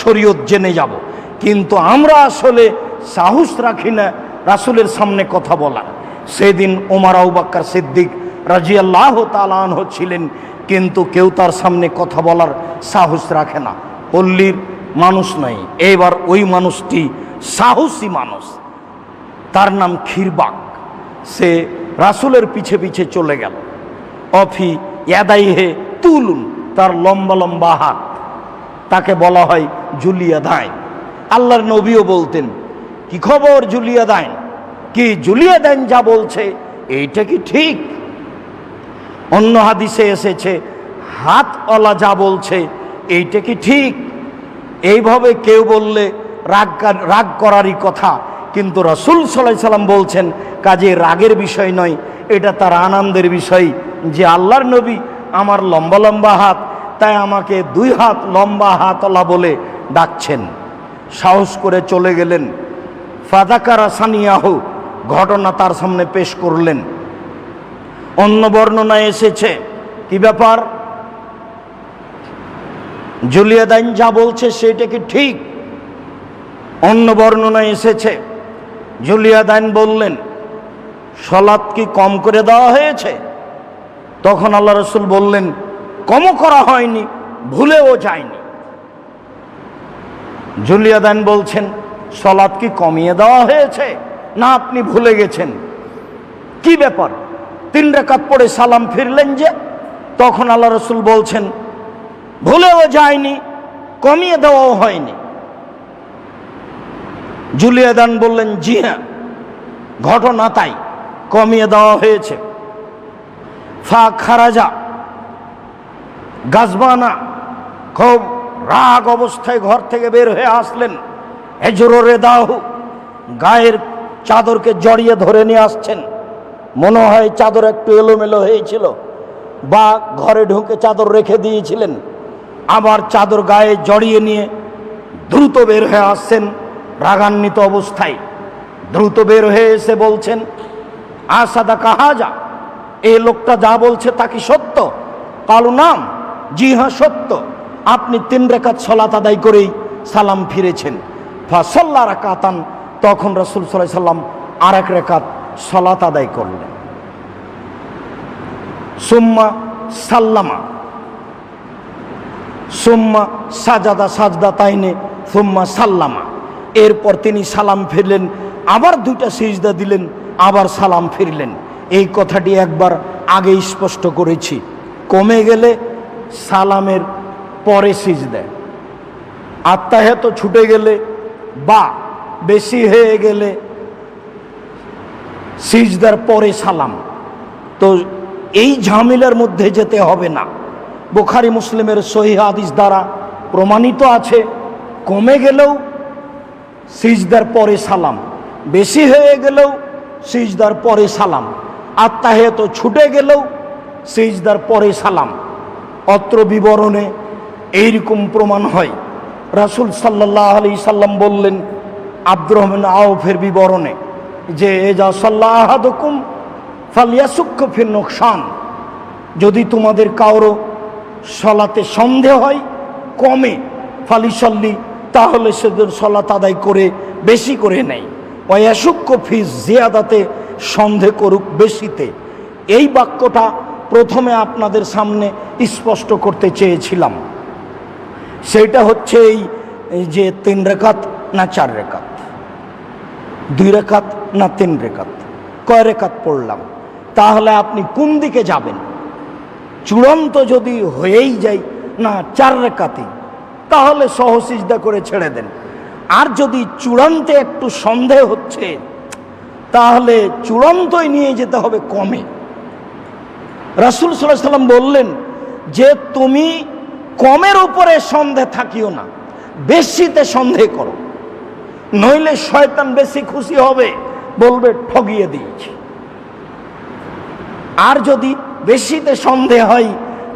শরীয়ত জেনে যাব, কিন্তু আমরা আসলে সাহস রাখি না রাসূলের সামনে কথা বলার। সেদিন ওমর আবু বকর সিদ্দিক রাদিয়াল্লাহু তাআলা আনহু ছিলেন কিন্তু কেউ তার সামনে কথা বলার সাহস রাখে না, পল্লীর মানুষ নয়। এবার ওই মানুষটি সাহসী মানুষ, তার নাম খিরবাক। সে রাসূলের পিছে পিছে চলে গেল। অফি ইয়াদাইহে তুলুন, তার লম্বা লম্বা হাত, তাকে বলা হয় জুলিয়া দাইন। আল্লাহর নবীও বলতেন, কি খবর জুলিয়া দাইন, কি জুলিয়া দাইন যা বলছে এইটা কি ঠিক? অন্য হাদিসে এসেছে হাতওয়ালা যা বলছে এইটা কি ঠিক? এইভাবে কেউ বললে রাগ করারই কথা, কিন্তু রাসূল সাল্লাল্লাহু আলাইহি সাল্লাম বলছেন কাজে রাগের বিষয় নয়, এটা তার আনন্দের বিষয় যে আল্লাহর নবী আমার লম্বা লম্বা হাত, তাই আমাকে 2 হাত লম্বা হাতওয়ালা বলে ডাকছেন। সাহস করে চলে গেলেন। ফাযাকারা সানিয়াহু, ঘটনা তার সামনে পেশ করলেন। অন্য বর্ণনায় এসেছে কি ব্যাপার, জুলিয়া দাইন যা বলছে সেটা কি ঠিক? অন্য বর্ণনায় এসেছে জুলিয়া দাইন বললেন, সালাত কি কম করে দেওয়া হয়েছে? তখন আল্লাহ রাসূল বললেন, কমও করা হয়নি, ভুলেও যায়নি। জুলিয়া দাইন বলছেন, সালাত কি কমিয়ে দেওয়া হয়েছে, না আপনি ভুলে গেছেন? কি ব্যাপার, 3 রাকাত পড়ে সালাম ফিরলেন যে? তখন আল্লাহ রাসূল বলছেন, ভুলেও যায়নি, কমিয়ে দেওয়াও হয়নি। জুলিয়া দান বললেন, জি হ্যাঁ, ঘটনা তাই, কমিয়ে দেওয়া হয়েছে। ফা খারাজা গাজবানা, খুব রাগ অবস্থায় ঘর থেকে বের হয়ে আসলেন। হেজরে দাহু, গায়ের চাদরকে জড়িয়ে ধরে নিয়ে আসছেন। মনে হয় চাদর একটু এলোমেলো হয়েছিল, বা ঘরে ঢুকে চাদর রেখে দিয়েছিলেন। আবার চাদর গায়ে জড়িয়ে নিয়ে দ্রুত বের হয়ে আসছেন রাগান্বিত অবস্থায়। দ্রুত বের হয়ে এসে বলছেন, আসাদা কাহাজা, এই লোকটা যা বলছে তা কি সত্য? কালু নাম, জি হ্যাঁ সত্য, আপনি 3 রাকাত সালাত আদায় করেই সালাম ফিরেছেন। ফাসাল্লা রাকাতান, তখন রাসূল সাল্লাল্লাহু আলাইহি সাল্লাম আর 1 রাকাত সালাত আদায় করলেন। সুম্মা সাল্লামা, সুম্মা সাজাদা সাজদা তাইনে সুম্মা সাল্লামা, এরপর তিনি সালাম ফিরলেন, আবার 2টা সিজদা দিলেন, আবার সালাম ফিরলেন। এই কথাটি একবার আগে স্পষ্ট করেছি। কমে গেলে সালামের পরে সিজদা, আত্তাহিয়াত ছুটে গেলে বা বেশি হয়ে গেলে সিজদার পরে সালাম। তো এই ঝামেলার মধ্যে যেতে হবে না। বুখারী মুসলিমের সহিহ হাদিস দ্বারা প্রমাণিত আছে, কমে গেলেও সিজদার পরে সালাম, বেশি হয়ে গেলেও সিজদার পরে সালাম, আত্তাহিয়াত ছুটে গেলেও সিজদার পরে সালাম। অত্র বিবরণে এইরকম প্রমাণ হয়। রাসূল সাল্লাল্লাহু আলাইহি সাল্লাম বললেন আব্দুর রহমান আওফের বিবরণে যে এজা সাল্লাহ আহাদুকুম ফালিয়াসুক্ক ফিন নুকসান, যদি তোমাদের কারো সলাতে সন্দেহ হয় কমে, ফালিসল্লি, তাহলে সেদের সলাত আদায় করে বেশি করে নেয়। ওয়াসুক্ক ফি জিয়াদাতে, সন্দেহ করুক বেশিতে। এই বাক্যটা প্রথমে আপনাদের সামনে স্পষ্ট করতে চেয়েছিলাম। সেটা হচ্ছে এই যে 3 রাকাত না 4 রাকাত, 2 রাকাত না 3 রাকাত, কয় রাকাত পড়লাম, তাহলে আপনি কোন দিকে যাবেন? চূড়ান্ত যদি হয়েই যায় না 4 রাকাতই, তাহলে সহসিজদা করে ছেড়ে দেন। আর যদি চূড়ান্তে একটু সন্দেহ হচ্ছে, তাহলে চূড়ান্তই নিয়ে যেতে হবে কমে। রাসূল সাল্লাল্লাহু আলাইহি সাল্লাম বললেন যে তুমি কমের উপরে সন্দেহ থাকিও না, বেশিতে সন্দেহ করো, নইলে শয়তান বেশি খুশি হবে, বলবে ঠগিয়ে দিয়েছি। আর যদি বেশিতে সন্দেহ হয়,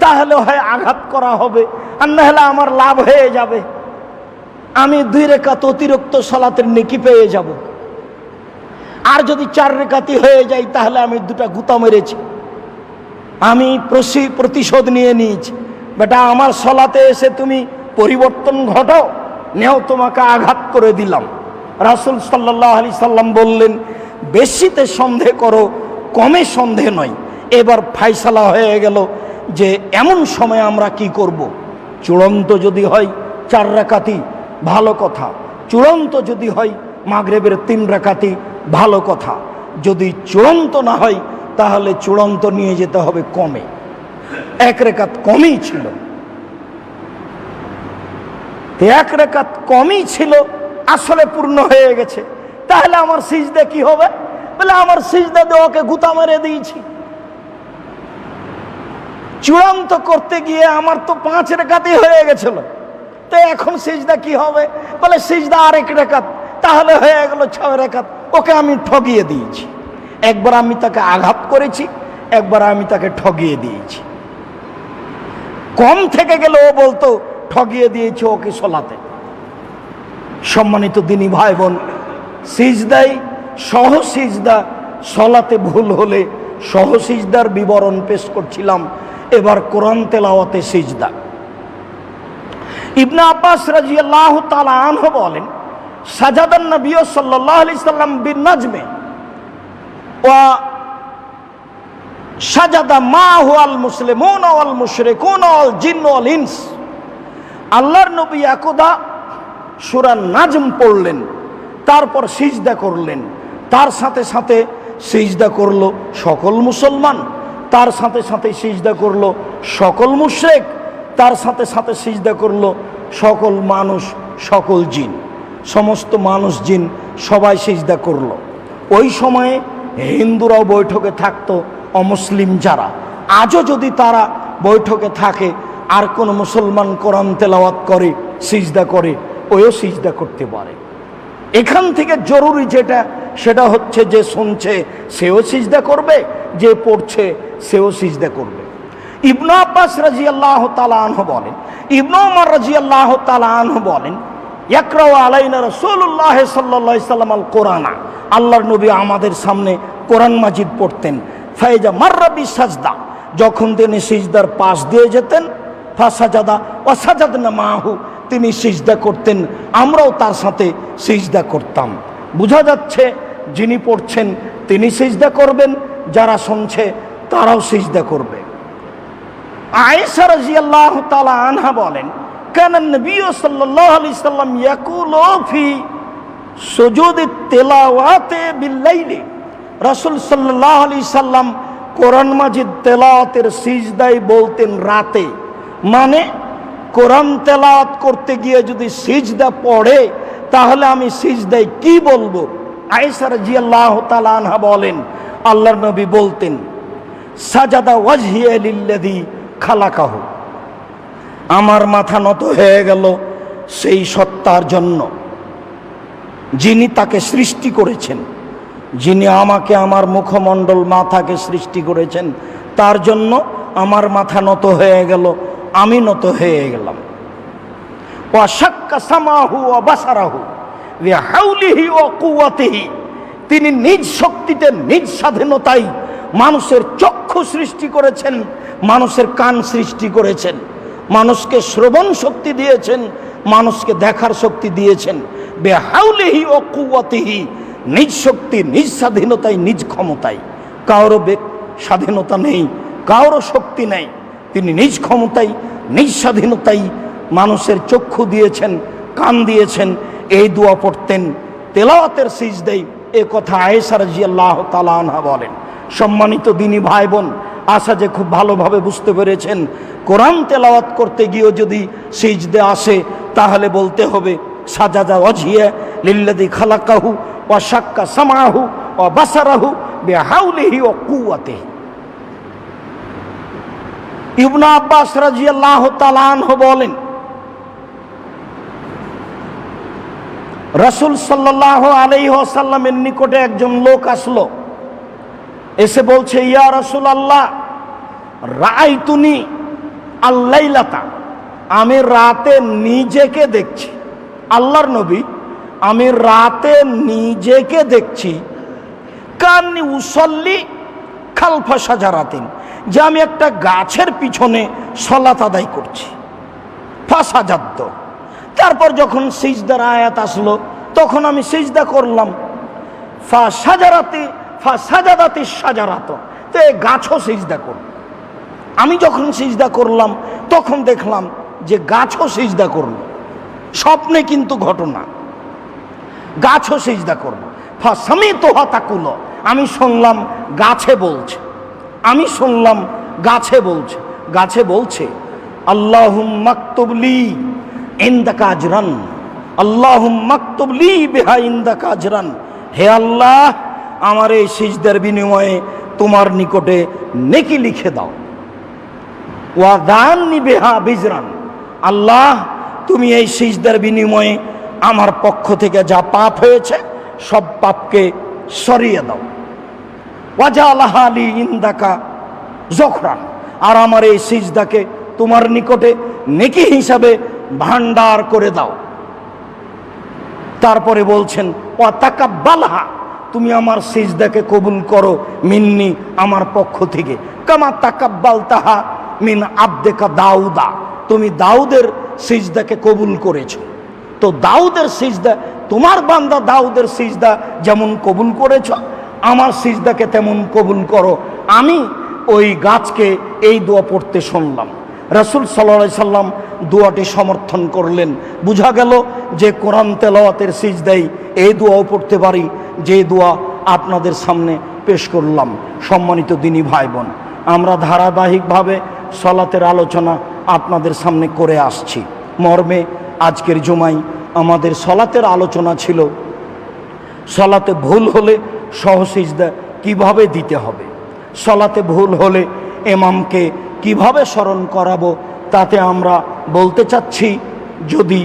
তাহলে হয় আঘাত করা হবে, আর না হলে আমার লাভ হয়ে যাবে, আমি 2 রাকাত অতিরিক্ত সালাতের নেকি পেয়ে যাব। আর যদি 4 রাকাতই হয়ে যায়, তাহলে আমি 2টা গুতা মেরেছি, আমি প্রতিশোধ নিয়ে নিয়েছি। বেটা, আমার সলাতে এসে তুমি পরিবর্তন ঘটাও, নেও তোমাকে আঘাত করে দিলাম। রাসূল সাল্লাল্লাহু আলাইহি সাল্লাম বললেন বেশিতে সন্দেহ করো, কমে সন্দেহ নয়। এবার ফাইসালা হয়ে গেল যে এমন সময় আমরা কি করব। চূড়ান্ত যদি হয় 4 রাকাতই ভালো কথা, চূড়ান্ত যদি হয় মাগরিবের 3 রাকাতই ভালো কথা, যদি চূড়ান্ত না হয় তাহলে চূড়ান্ত নিয়ে যেতে হবে কমে। 1 রাকাত কমই ছিল, 1 রাকাত কমই ছিল, আসলে পূর্ণ হয়ে গেছে। তাহলে আমার সিজদা কি হবে? বলে আমার সিজদা দেওয়াকে গুতা মেরে দিয়েছি। চূড়ান্ত করতে গিয়ে আমার তো 5 রাকাতই হয়ে গেছিল, তো এখন সিজদা কি হবে? বলে সিজদা আর 1 রাকাত, তাহলে হয়ে গেল 6 রাকাত। ওকে আমি ঠগিয়ে দিয়েছি। একবার আমি তাকে আঘাত করেছি, একবার আমি তাকে ঠগিয়ে দিয়েছি। কম থেকে গেলে ও বলতো ঠগিয়ে দিয়েছে ওকে সলাতে। সম্মানিত দিনী ভাই বোন, সিজদাই সহ সিজদা সলাতে ভুল হলে সহ সিজদার বিবরণ পেশ করছিলাম। এবার কোরআন তেলাওয়াতে সিজদা। ইবনে আব্বাস রাদিয়াল্লাহু তাআলা আনহু বলেন, সাজাদান নবী সাল্লাল্লাহু আলাইহি সাল্লাম বিন নাজমে ওয়া সাজাদা মাহু আল মুসলিমুন ওয়াল মুশরিকুন ওয়াল জিন ওয়াল ইনস। আল্লাহর নবী একদা সূরা নাজম পড়লেন, তারপর সিজদা করলেন। তার সাথে সাথে সিজদা করলো সকল মুসলমান, তার সাথে সাথে সিজদা করলো সকল মুশরিক, তার সাথে সাথে সিজদা করলো সকল মানুষ, সকল জিন। সমস্ত মানুষ জিন সবাই সিজদা করলো। ওই সময়ে হিন্দুরাও বৈঠকে থাকতো, অমুসলিম যারা। আজও যদি তারা বৈঠকে থাকে আর কোনো মুসলমান কোরআন তেলাওয়াত করে, সিজদা করে, ওও সিজদা করতে পারে। এখান থেকে জরুরি যেটা, সেটা হচ্ছে যে শুনছে সেও সিজদা করবে, যে পড়ছে সেও সিজদা করবে। ইবনে আব্বাস রাদিয়াল্লাহু তাআলা আনহু বলেন, ইবনে ওমর রাদিয়াল্লাহু তাআলা আনহু বলেন, ইয়াকরাউ আলাইনা রাসূলুল্লাহ সাল্লাল্লাহু আলাইহি সাল্লাম আল কোরআনা। আল্লাহর নবী আমাদের সামনে কোরআন মাজিদ পড়তেন। ফাইজা মাররা বিসাজদা, যখন তিনি সিজদার পাশ দিয়ে যেতেন, ফাসাজাদা ওয়া সাজাদনা মাহু, তিনি সিজদা করতেন, আমরাও তার সাথে সিজদা করতাম। বোঝা যাচ্ছে যিনি পড়ছেন তিনি সিজদা করবেন, যারা শুনছে তারাও সিজদা করবে। আয়েশা রাদিয়াল্লাহু তাআলা আনহা বলেন, কানা নবী সাল্লাল্লাহু আলাইহি সাল্লাম ইয়াকুলু ফি সুজুদিত তিলাওয়াতে বিল-লাইলি। রাসূল সাল্লাল্লাহু আলাইহি সাল্লাম কোরআন মাজিদ তেলাওয়াতের সিজদায় বলতেন রাতে। মানে কোরআন তেলাওয়াত করতে গিয়ে যদি সিজদা পড়ে তাহলে আমি সিজদায় কি বলবো? আয়েশা রাদিয়াল্লাহু তাআলা আনহা বলেন, আল্লাহর নবী বলতেন, সাজাদা ওয়াজহিয়া লিল্লাযী খালাকাহু, আমার মাথা নত হয়ে গেল সেই সত্তার জন্য যিনি তাকে সৃষ্টি করেছেন, যিনি আমাকে, আমার মুখমণ্ডল, মাথাকে সৃষ্টি করেছেন, তার জন্য আমার মাথা নত হয়ে গেল, আমি নত হয়ে গেলাম। ওয়া শাক্কা সামাহু ওয়া বাসারাহু বিহাউলিহি ওয়া কুওয়াতিহি, তিনি নিজ শক্তিতে, নিজ স্বাধীনতায় মানুষের চক্ষু সৃষ্টি করেছেন, মানুষের কান সৃষ্টি করেছেন, মানুষকে শ্রবণ শক্তি দিয়েছেন, মানুষকে দেখার শক্তি দিয়েছেন। বিহাউলিহি ওয়া কুওয়াতিহি, নিজ শক্তি, নিজ স্বাধীনতায়, নিজ ক্ষমতায়। কারো স্বাধীনতা নেই, কারো শক্তি নেই। তিনি নিজ ক্ষমতায়, নিজ স্বাধীনতায় মানুষের চক্ষু দিয়েছেন, কান দিয়েছেন। এই দোয়া পড়তেন তেলাওয়াতের সিজদায়। এ কথা আয়েশা রাদিয়াল্লাহু তাআলা আনহা বলেন। সম্মানিত দিনী ভাই বোন, আশা যে খুব ভালোভাবে বুঝতে পেরেছেন, কোরআন তেলাওয়াত করতে গিয়েও যদি সিজদা আসে তাহলে বলতে হবে সাজাদা ওয়াজহিয়া লিল্লাযী খালাকাহু ওয়া শাক্কা সামাহু ওয়া বাসারাহু বিহাউলিহি ওয়া কুওয়াতিহি। ইবনে আব্বাস রাদিয়াল্লাহু তাআলা আনহু বলেন, রাসূল সাল্লাল্লাহু আলাইহি ওয়াসাল্লামের নিকটে একজন লোক আসলো, এসে বলছে, ইয়া রাসূলুল্লাহ, রাআইতুনি আল-লাইলাতা, আমি রাতে নিজেকে দেখছি। আল্লাহর নবী, আমি রাতে নিজেকে দেখছি, কান্নি উসাল্লি খালফা শাজারাতিন, যে আমি একটা গাছের পিছনে সালাত আদায় করছি। ফাসাজাদ্দ, তারপর যখন সিজদার আয়াত আসলো তখন আমি সিজদা করলাম। ফাসাজাদাতি শাজারাত, তো এই গাছও সিজদা করল। আমি যখন সিজদা করলাম তখন দেখলাম যে গাছও সিজদা করলো। স্বপ্নে কিন্তু ঘটনা, গাছও সিজদা করলো। ফাসামি তোহা তাকুলো, আমি শুনলাম গাছে বলছে, আমি শুনলাম গাছে বলছে, গাছে বলছে আল্লাহুম্মা মাকতুবলি ইনদাকা আজরান, আল্লাহুম্মা মাকতুবলি বিহা ইনদাকা আজরান, হে আল্লাহ আমার এই সিজদার বিনিময়ে তোমার নিকটে নেকি লিখে দাও। ওয়া দাননি বিহা বিজরান, আল্লাহ তুমি এই সিজদার বিনিময়ে আমার পক্ষ থেকে যা পাপ হয়েছে সব পাপকে সরিয়ে দাও। ওয়াজালাহা লি ইনদাকা যখরান, আর আমার এই সিজদাকে তোমার নিকটে নেকি হিসাবে ভান্ডার করে দাও। তারপরে বলছেন ওয়া তাকাব্বালহা, তুমি আমার সিজদাকে কবুল করো মিন্নি, আমার পক্ষ থেকে, কামা তাকাব্বালতাহা মিন আবদেকা দাউদা, তুমি দাউদের সিজদাকে কবুল করেছো। তো দাউদের সিজদা, তোমার বান্দা দাউদের সিজদা যেমন কবুল করেছো, আমার সিজদাকে তেমন কবুল করো। আমি ওই গাছকে এই দোয়া পড়তে শুনলাম। রাসূল সাল্লাল্লাহু আলাইহি সাল্লাম দোয়াটি সমর্থন করলেন। বোঝা গেল যে কোরআন তেলাওয়াতের সিজদায় এই দোয়াও পড়তে পারি, যে দোয়া আপনাদের সামনে পেশ করলাম। সম্মানিত দিনী ভাই বোন, আমরা ধারাবাহিকভাবে সলাতের আলোচনা আপনাদের সামনে করে আসছি। মর্মে আজকের জুমায় আমাদের সলাতের আলোচনা ছিল সলাতে ভুল হলে সহসিজদা কিভাবে দিতে হবে, সলাতে ভুল হলে ইমামকে কিভাবে স্মরণ করাবো। তাতে আমরা বলতে চাচ্ছি, যদি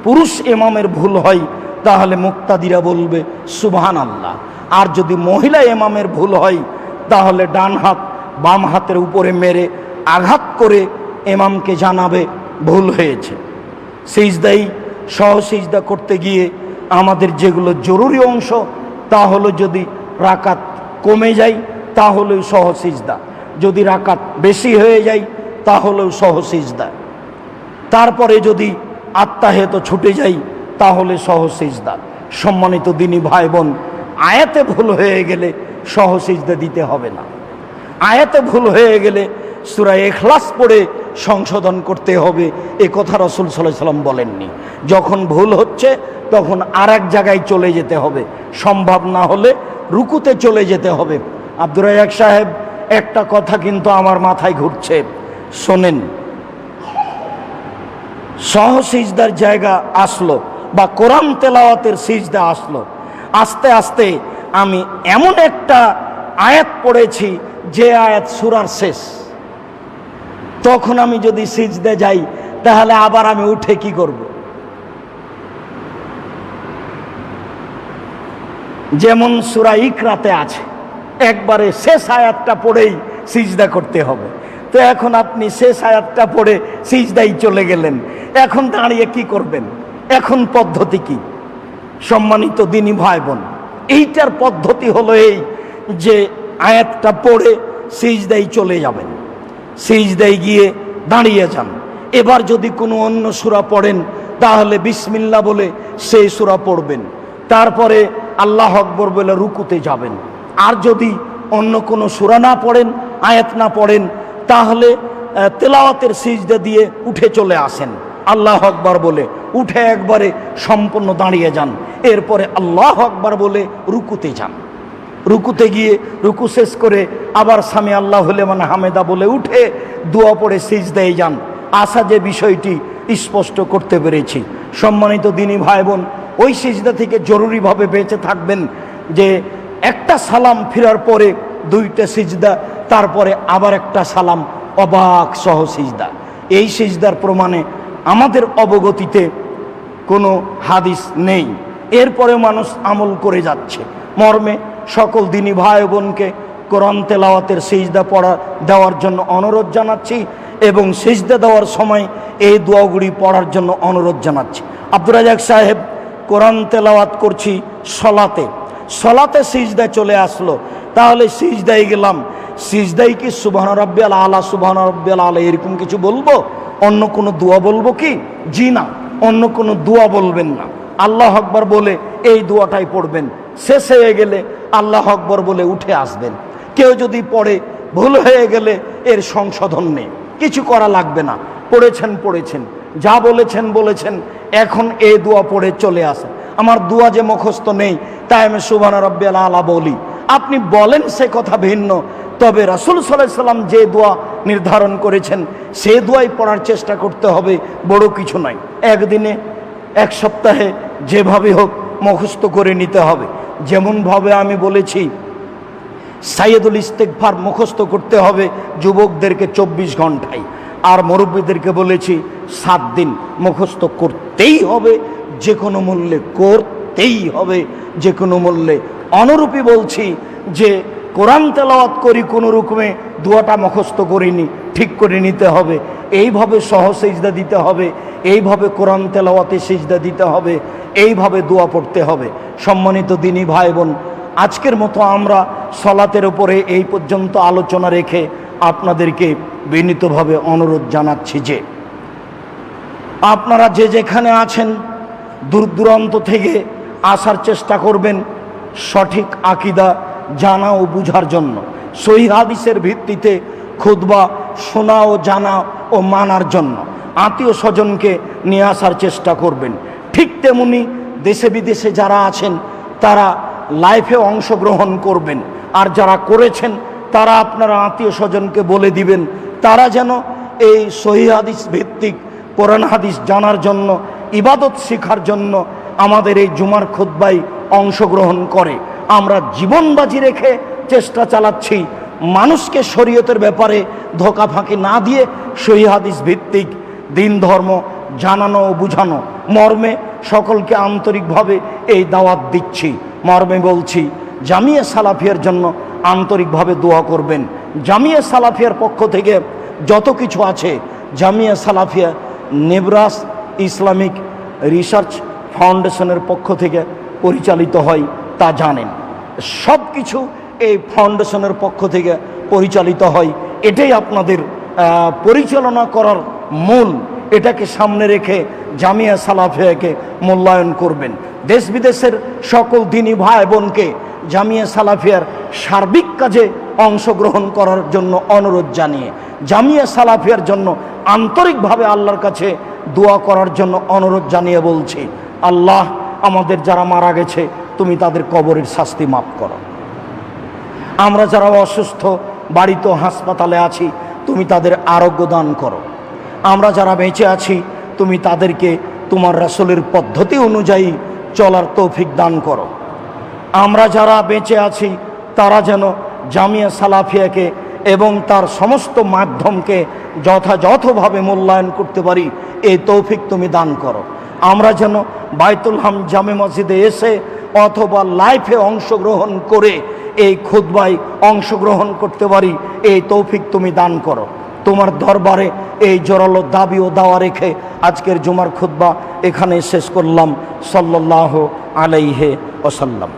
পুরুষ ইমামের ভুল হয় তাহলে মুক্তাদিরা বলবে সুবহানাল্লাহ, আর যদি মহিলা ইমামের ভুল হয় তাহলে ডান হাত বাম হাতের উপরে মেরে আঘাত করে ইমামকে জানাবে ভুল হয়েছে। সিজদাই সহসিজদা করতে গিয়ে আমাদের যেগুলো জরুরি অংশ, তা হলো যদি রাকাত কমে যায় তাহলেও সহসিজদা, যদি রাকাত বেশি হয়ে যায় তাহলেও সহসিজদা, তারপরে যদি আত্মাহেত ছুটে যায় তাহলে সহসিজদা। সম্মানিত দিনী ভাই বোন, আয়াতে ভুল হয়ে গেলে সহসিজদা দিতে হবে না। আয়াতে ভুল হয়ে গেলে সূরা ইখলাস পড়ে সংশোধন করতে হবে, এ কথা রাসূল সাল্লাল্লাহু আলাইহি সাল্লাম বলেননি। যখন ভুল হচ্ছে তখন আর এক জায়গায় চলে যেতে হবে, সম্ভব না হলে রুকুতে চলে যেতে হবে। আব্দুর রাজ্জাক সাহেব, একটা কথা কিন্তু আমার মাথায় ঘুরছে, শোনেন। সহসিজদার জায়গা আসলো বা কোরআন তেলাওয়াতের সিজদা আসলো, আস্তে আস্তে আমি এমন একটা আয়াত পড়েছি যে আয়াত সূরার শেষ। তখন আমি যদি সিজদা যাই তাহলে আবার আমি উঠে কি করব? যেমন সূরা ইকরাতে আছে, একবারে শেষ আয়াতটা পড়েই সিজদা করতে হবে। তো এখন আপনি শেষ আয়াতটা পড়ে সিজদাই চলে গেলেন, এখন দাঁড়িয়ে কি করবেন? এখন পদ্ধতি কি? সম্মানিত দিনী ভাই বোন, এইটার পদ্ধতি হলো এই যে আয়াতটা পড়ে সিজদাই চলে যাবেন, সিজদাই গিয়ে দাঁড়িয়ে যান। এবার যদি কোনো অন্য সূরা পড়েন তাহলে বিসমিল্লাহ বলে সেই সূরা পড়বেন, তারপরে আল্লাহ আকবার বলে রুকুতে যাবেন। আর যদি অন্য কোনো সূরা না পড়েন, আয়াত না পড়েন, তাহলে তেলাওয়াতের সিজদা দিয়ে উঠে চলে আসেন, আল্লাহ আকবার বলে উঠে একবারে সম্পূর্ণ দাঁড়িয়ে যান। এরপরে আল্লাহ আকবার বলে রুকুতে যান, রুকুতে গিয়ে রুকু শেষ করে আবার সামি আল্লাহু লিমান হামিদা বলে উঠে দোয়া পড়ে সিজদায় যান। আশা যে বিষয়টি স্পষ্ট করতে পেরেছি। সম্মানিত দিনী ভাই বোন, ওই সিজদা থেকে জরুরিভাবে বেঁচে থাকবেন যে একটা সালাম ফেরার পরে দুইটা সিজদা, তারপরে আবার একটা সালাম, অবাক সহ সিজদা। এই সিজদার প্রমাণে আমাদের অবগতিতে কোনো হাদিস নেই, এরপরে মানুষ আমল করে যাচ্ছে। মর্মে সকল দিনী ভাই বোনকে কোরআন তেলাওয়াতের সিজদা পড়া দেওয়ার জন্য অনুরোধ জানাচ্ছি এবং সিজদা দেওয়ার সময় এই দোয়াগুলি পড়ার জন্য অনুরোধ জানাচ্ছি। আব্দুর রাজ্জাক সাহেব, কোরআন তেলাওয়াত করছি সলাতে, সলাতে সিজদা চলে আসলো, তাহলে সিজদায় গেলাম, সিজদাই কি সুবহান রাব্বিয়াল আলা, সুবহান রাব্বিয়াল আলা এরকম কিছু বলবো? অন্য কোনো দোয়া বলবো কি? জি না, অন্য কোনো দোয়া বলবেন না। আল্লাহ আকবার বলে এই দোয়াটাই পড়বেন। শেষ হয়ে গেলে আল্লাহ আকবার বলে উঠে আসবেন। কেউ যদি পড়ে ভুল হয়ে গেলে এর সংশোধন নেই, কিছু করা লাগবে না। পড়েছেন, যা বলেছেন, এখন এই দোয়া পড়ে চলে আসে। আমার দোয়া যে মুখস্থ নেই তাই আমি সুবহান রাব্বিয়াল আলা বলি, আপনি বলেন সে কথা ভিন্ন, তবে রাসূল সাল্লাল্লাহু আলাইহি সাল্লাম যে দোয়া নির্ধারণ করেছেন সে দোয়াই পড়ার চেষ্টা করতে হবে, বড় কিছু নয়। একদিনে, এক সপ্তাহে, যেভাবে হোক মুখস্থ করে নিতে হবে। যেমনভাবে আমি বলেছি সাইয়্যিদুল ইস্তিগফার মুখস্থ করতে হবে যুবকদেরকে 24 ঘন্টায়, আর মুরব্বীদেরকে বলেছি 7 দিন মুখস্থ করতেই হবে, যে কোনো মূল্যে করতেই হবে, যে কোনো মূল্যে। অনুরূপী বলছি যে কোরআন তেলাওয়াত করি কোনো রকমে দোয়াটা মুখস্থ করিনি, ঠিক করে নিতে হবে। এইভাবে সিজদা দিতে হবে, এইভাবে কোরআন তেলাওয়াতে সিজদা দিতে হবে, এইভাবে দোয়া পড়তে হবে। সম্মানিত দিনী ভাই বোন, আজকের মতো আমরা সালাতের উপরে এই পর্যন্ত আলোচনা রেখে আপনাদেরকে বিনীতভাবে অনুরোধ জানাচ্ছি যে আপনারা যে যেখানে আছেন দূর দূরান্ত থেকে আসার চেষ্টা করবেন সঠিক আকীদা জানা ও বুঝার জন্য, সহিহ হাদিসের ভিত্তিতে খুতবা শোনা ও জানা ও মানার জন্য। আত্মীয় স্বজনকে নিয়ে আসার চেষ্টা করবেন। ঠিক তেমনি দেশে বিদেশে যারা আছেন তারা লাইফে অংশগ্রহণ করবেন, আর যারা করেছেন তারা আপনারা আত্মীয় স্বজনকে বলে দিবেন তারা যেন এই সহিহ হাদিস ভিত্তিক কোরআন হাদিস জানার জন্য, ইবাদত শেখার জন্য আমাদের এই জুমার খুতবায় অংশগ্রহণ করে। আমরা জীবন বাজি রেখে চেষ্টা চালাচ্ছি মানুষকে শরীয়তের ব্যাপারে ধোঁকা ফাঁকি না দিয়ে সহিহ হাদিস ভিত্তিক দিন ধর্ম জানানো ও বুঝানো মর্মে সকলকে আন্তরিকভাবে এই দাওয়াত দিচ্ছি। মর্মে বলছি জামিয়া সালাফিয়ার জন্য আন্তরিকভাবে দোয়া করবেন। জামিয়া সালাফিয়ার পক্ষ থেকে যত কিছু আছে, জামিয়া সালাফিয়া নেবরাস ইসলামিক রিসার্চ ফাউন্ডেশনের পক্ষ থেকে পরিচালিত হয় তা জানেন। সব কিছু এই ফাউন্ডেশনের পক্ষ থেকে পরিচালিত হয়, এটাই আপনাদের পরিচালনা করার মূল। এটাকে সামনে রেখে জামিয়া সালাফিয়াকে মূল্যায়ন করবেন। দেশ বিদেশের সকল দিনী ভাই বোনকে জামিয়া সালাফিয়ার সার্বিক কাজে অংশগ্রহণ করার জন্য অনুরোধ জানিয়ে জামিয়া সালাফিয়ার জন্য আন্তরিকভাবে আল্লাহর কাছে দোয়া করার জন্য অনুরোধ জানিয়ে বলছি, আল্লাহ আমাদের যারা মারা গেছে তুমি তাদের কবরের শাস্তি মাফ করো। আমরা যারা অসুস্থ বাড়িতে হাসপাতালে আছি তুমি তাদের আরোগ্য দান করো। আমরা যারা বেঁচে আছি তুমি তাদেরকে তোমার রাসূলের পদ্ধতি অনুযায়ী চলার তৌফিক দান করো। আমরা যারা বেঁচে আছি তারা যেন জামিয়া সালাফিয়াকে এবং তার সমস্ত মাধ্যমকে যথাযথভাবে মূল্যায়ন করতে পারি, এই তৌফিক তুমি দান করো। আমরা যেন বাইতুল হাম জামে মসজিদে এসে অথবা লাইফে অংশগ্রহণ করে এই খুতবায় অংশগ্রহণ করতে পারি, এই তৌফিক তুমি দান করো। তোমার দরবারে এই জোরালো দাবি ও দাওয়া রেখে আজকের জুমার খুতবা এখানে শেষ করলাম। সাল্লাল্লাহু আলাইহি ওয়াসাল্লাম।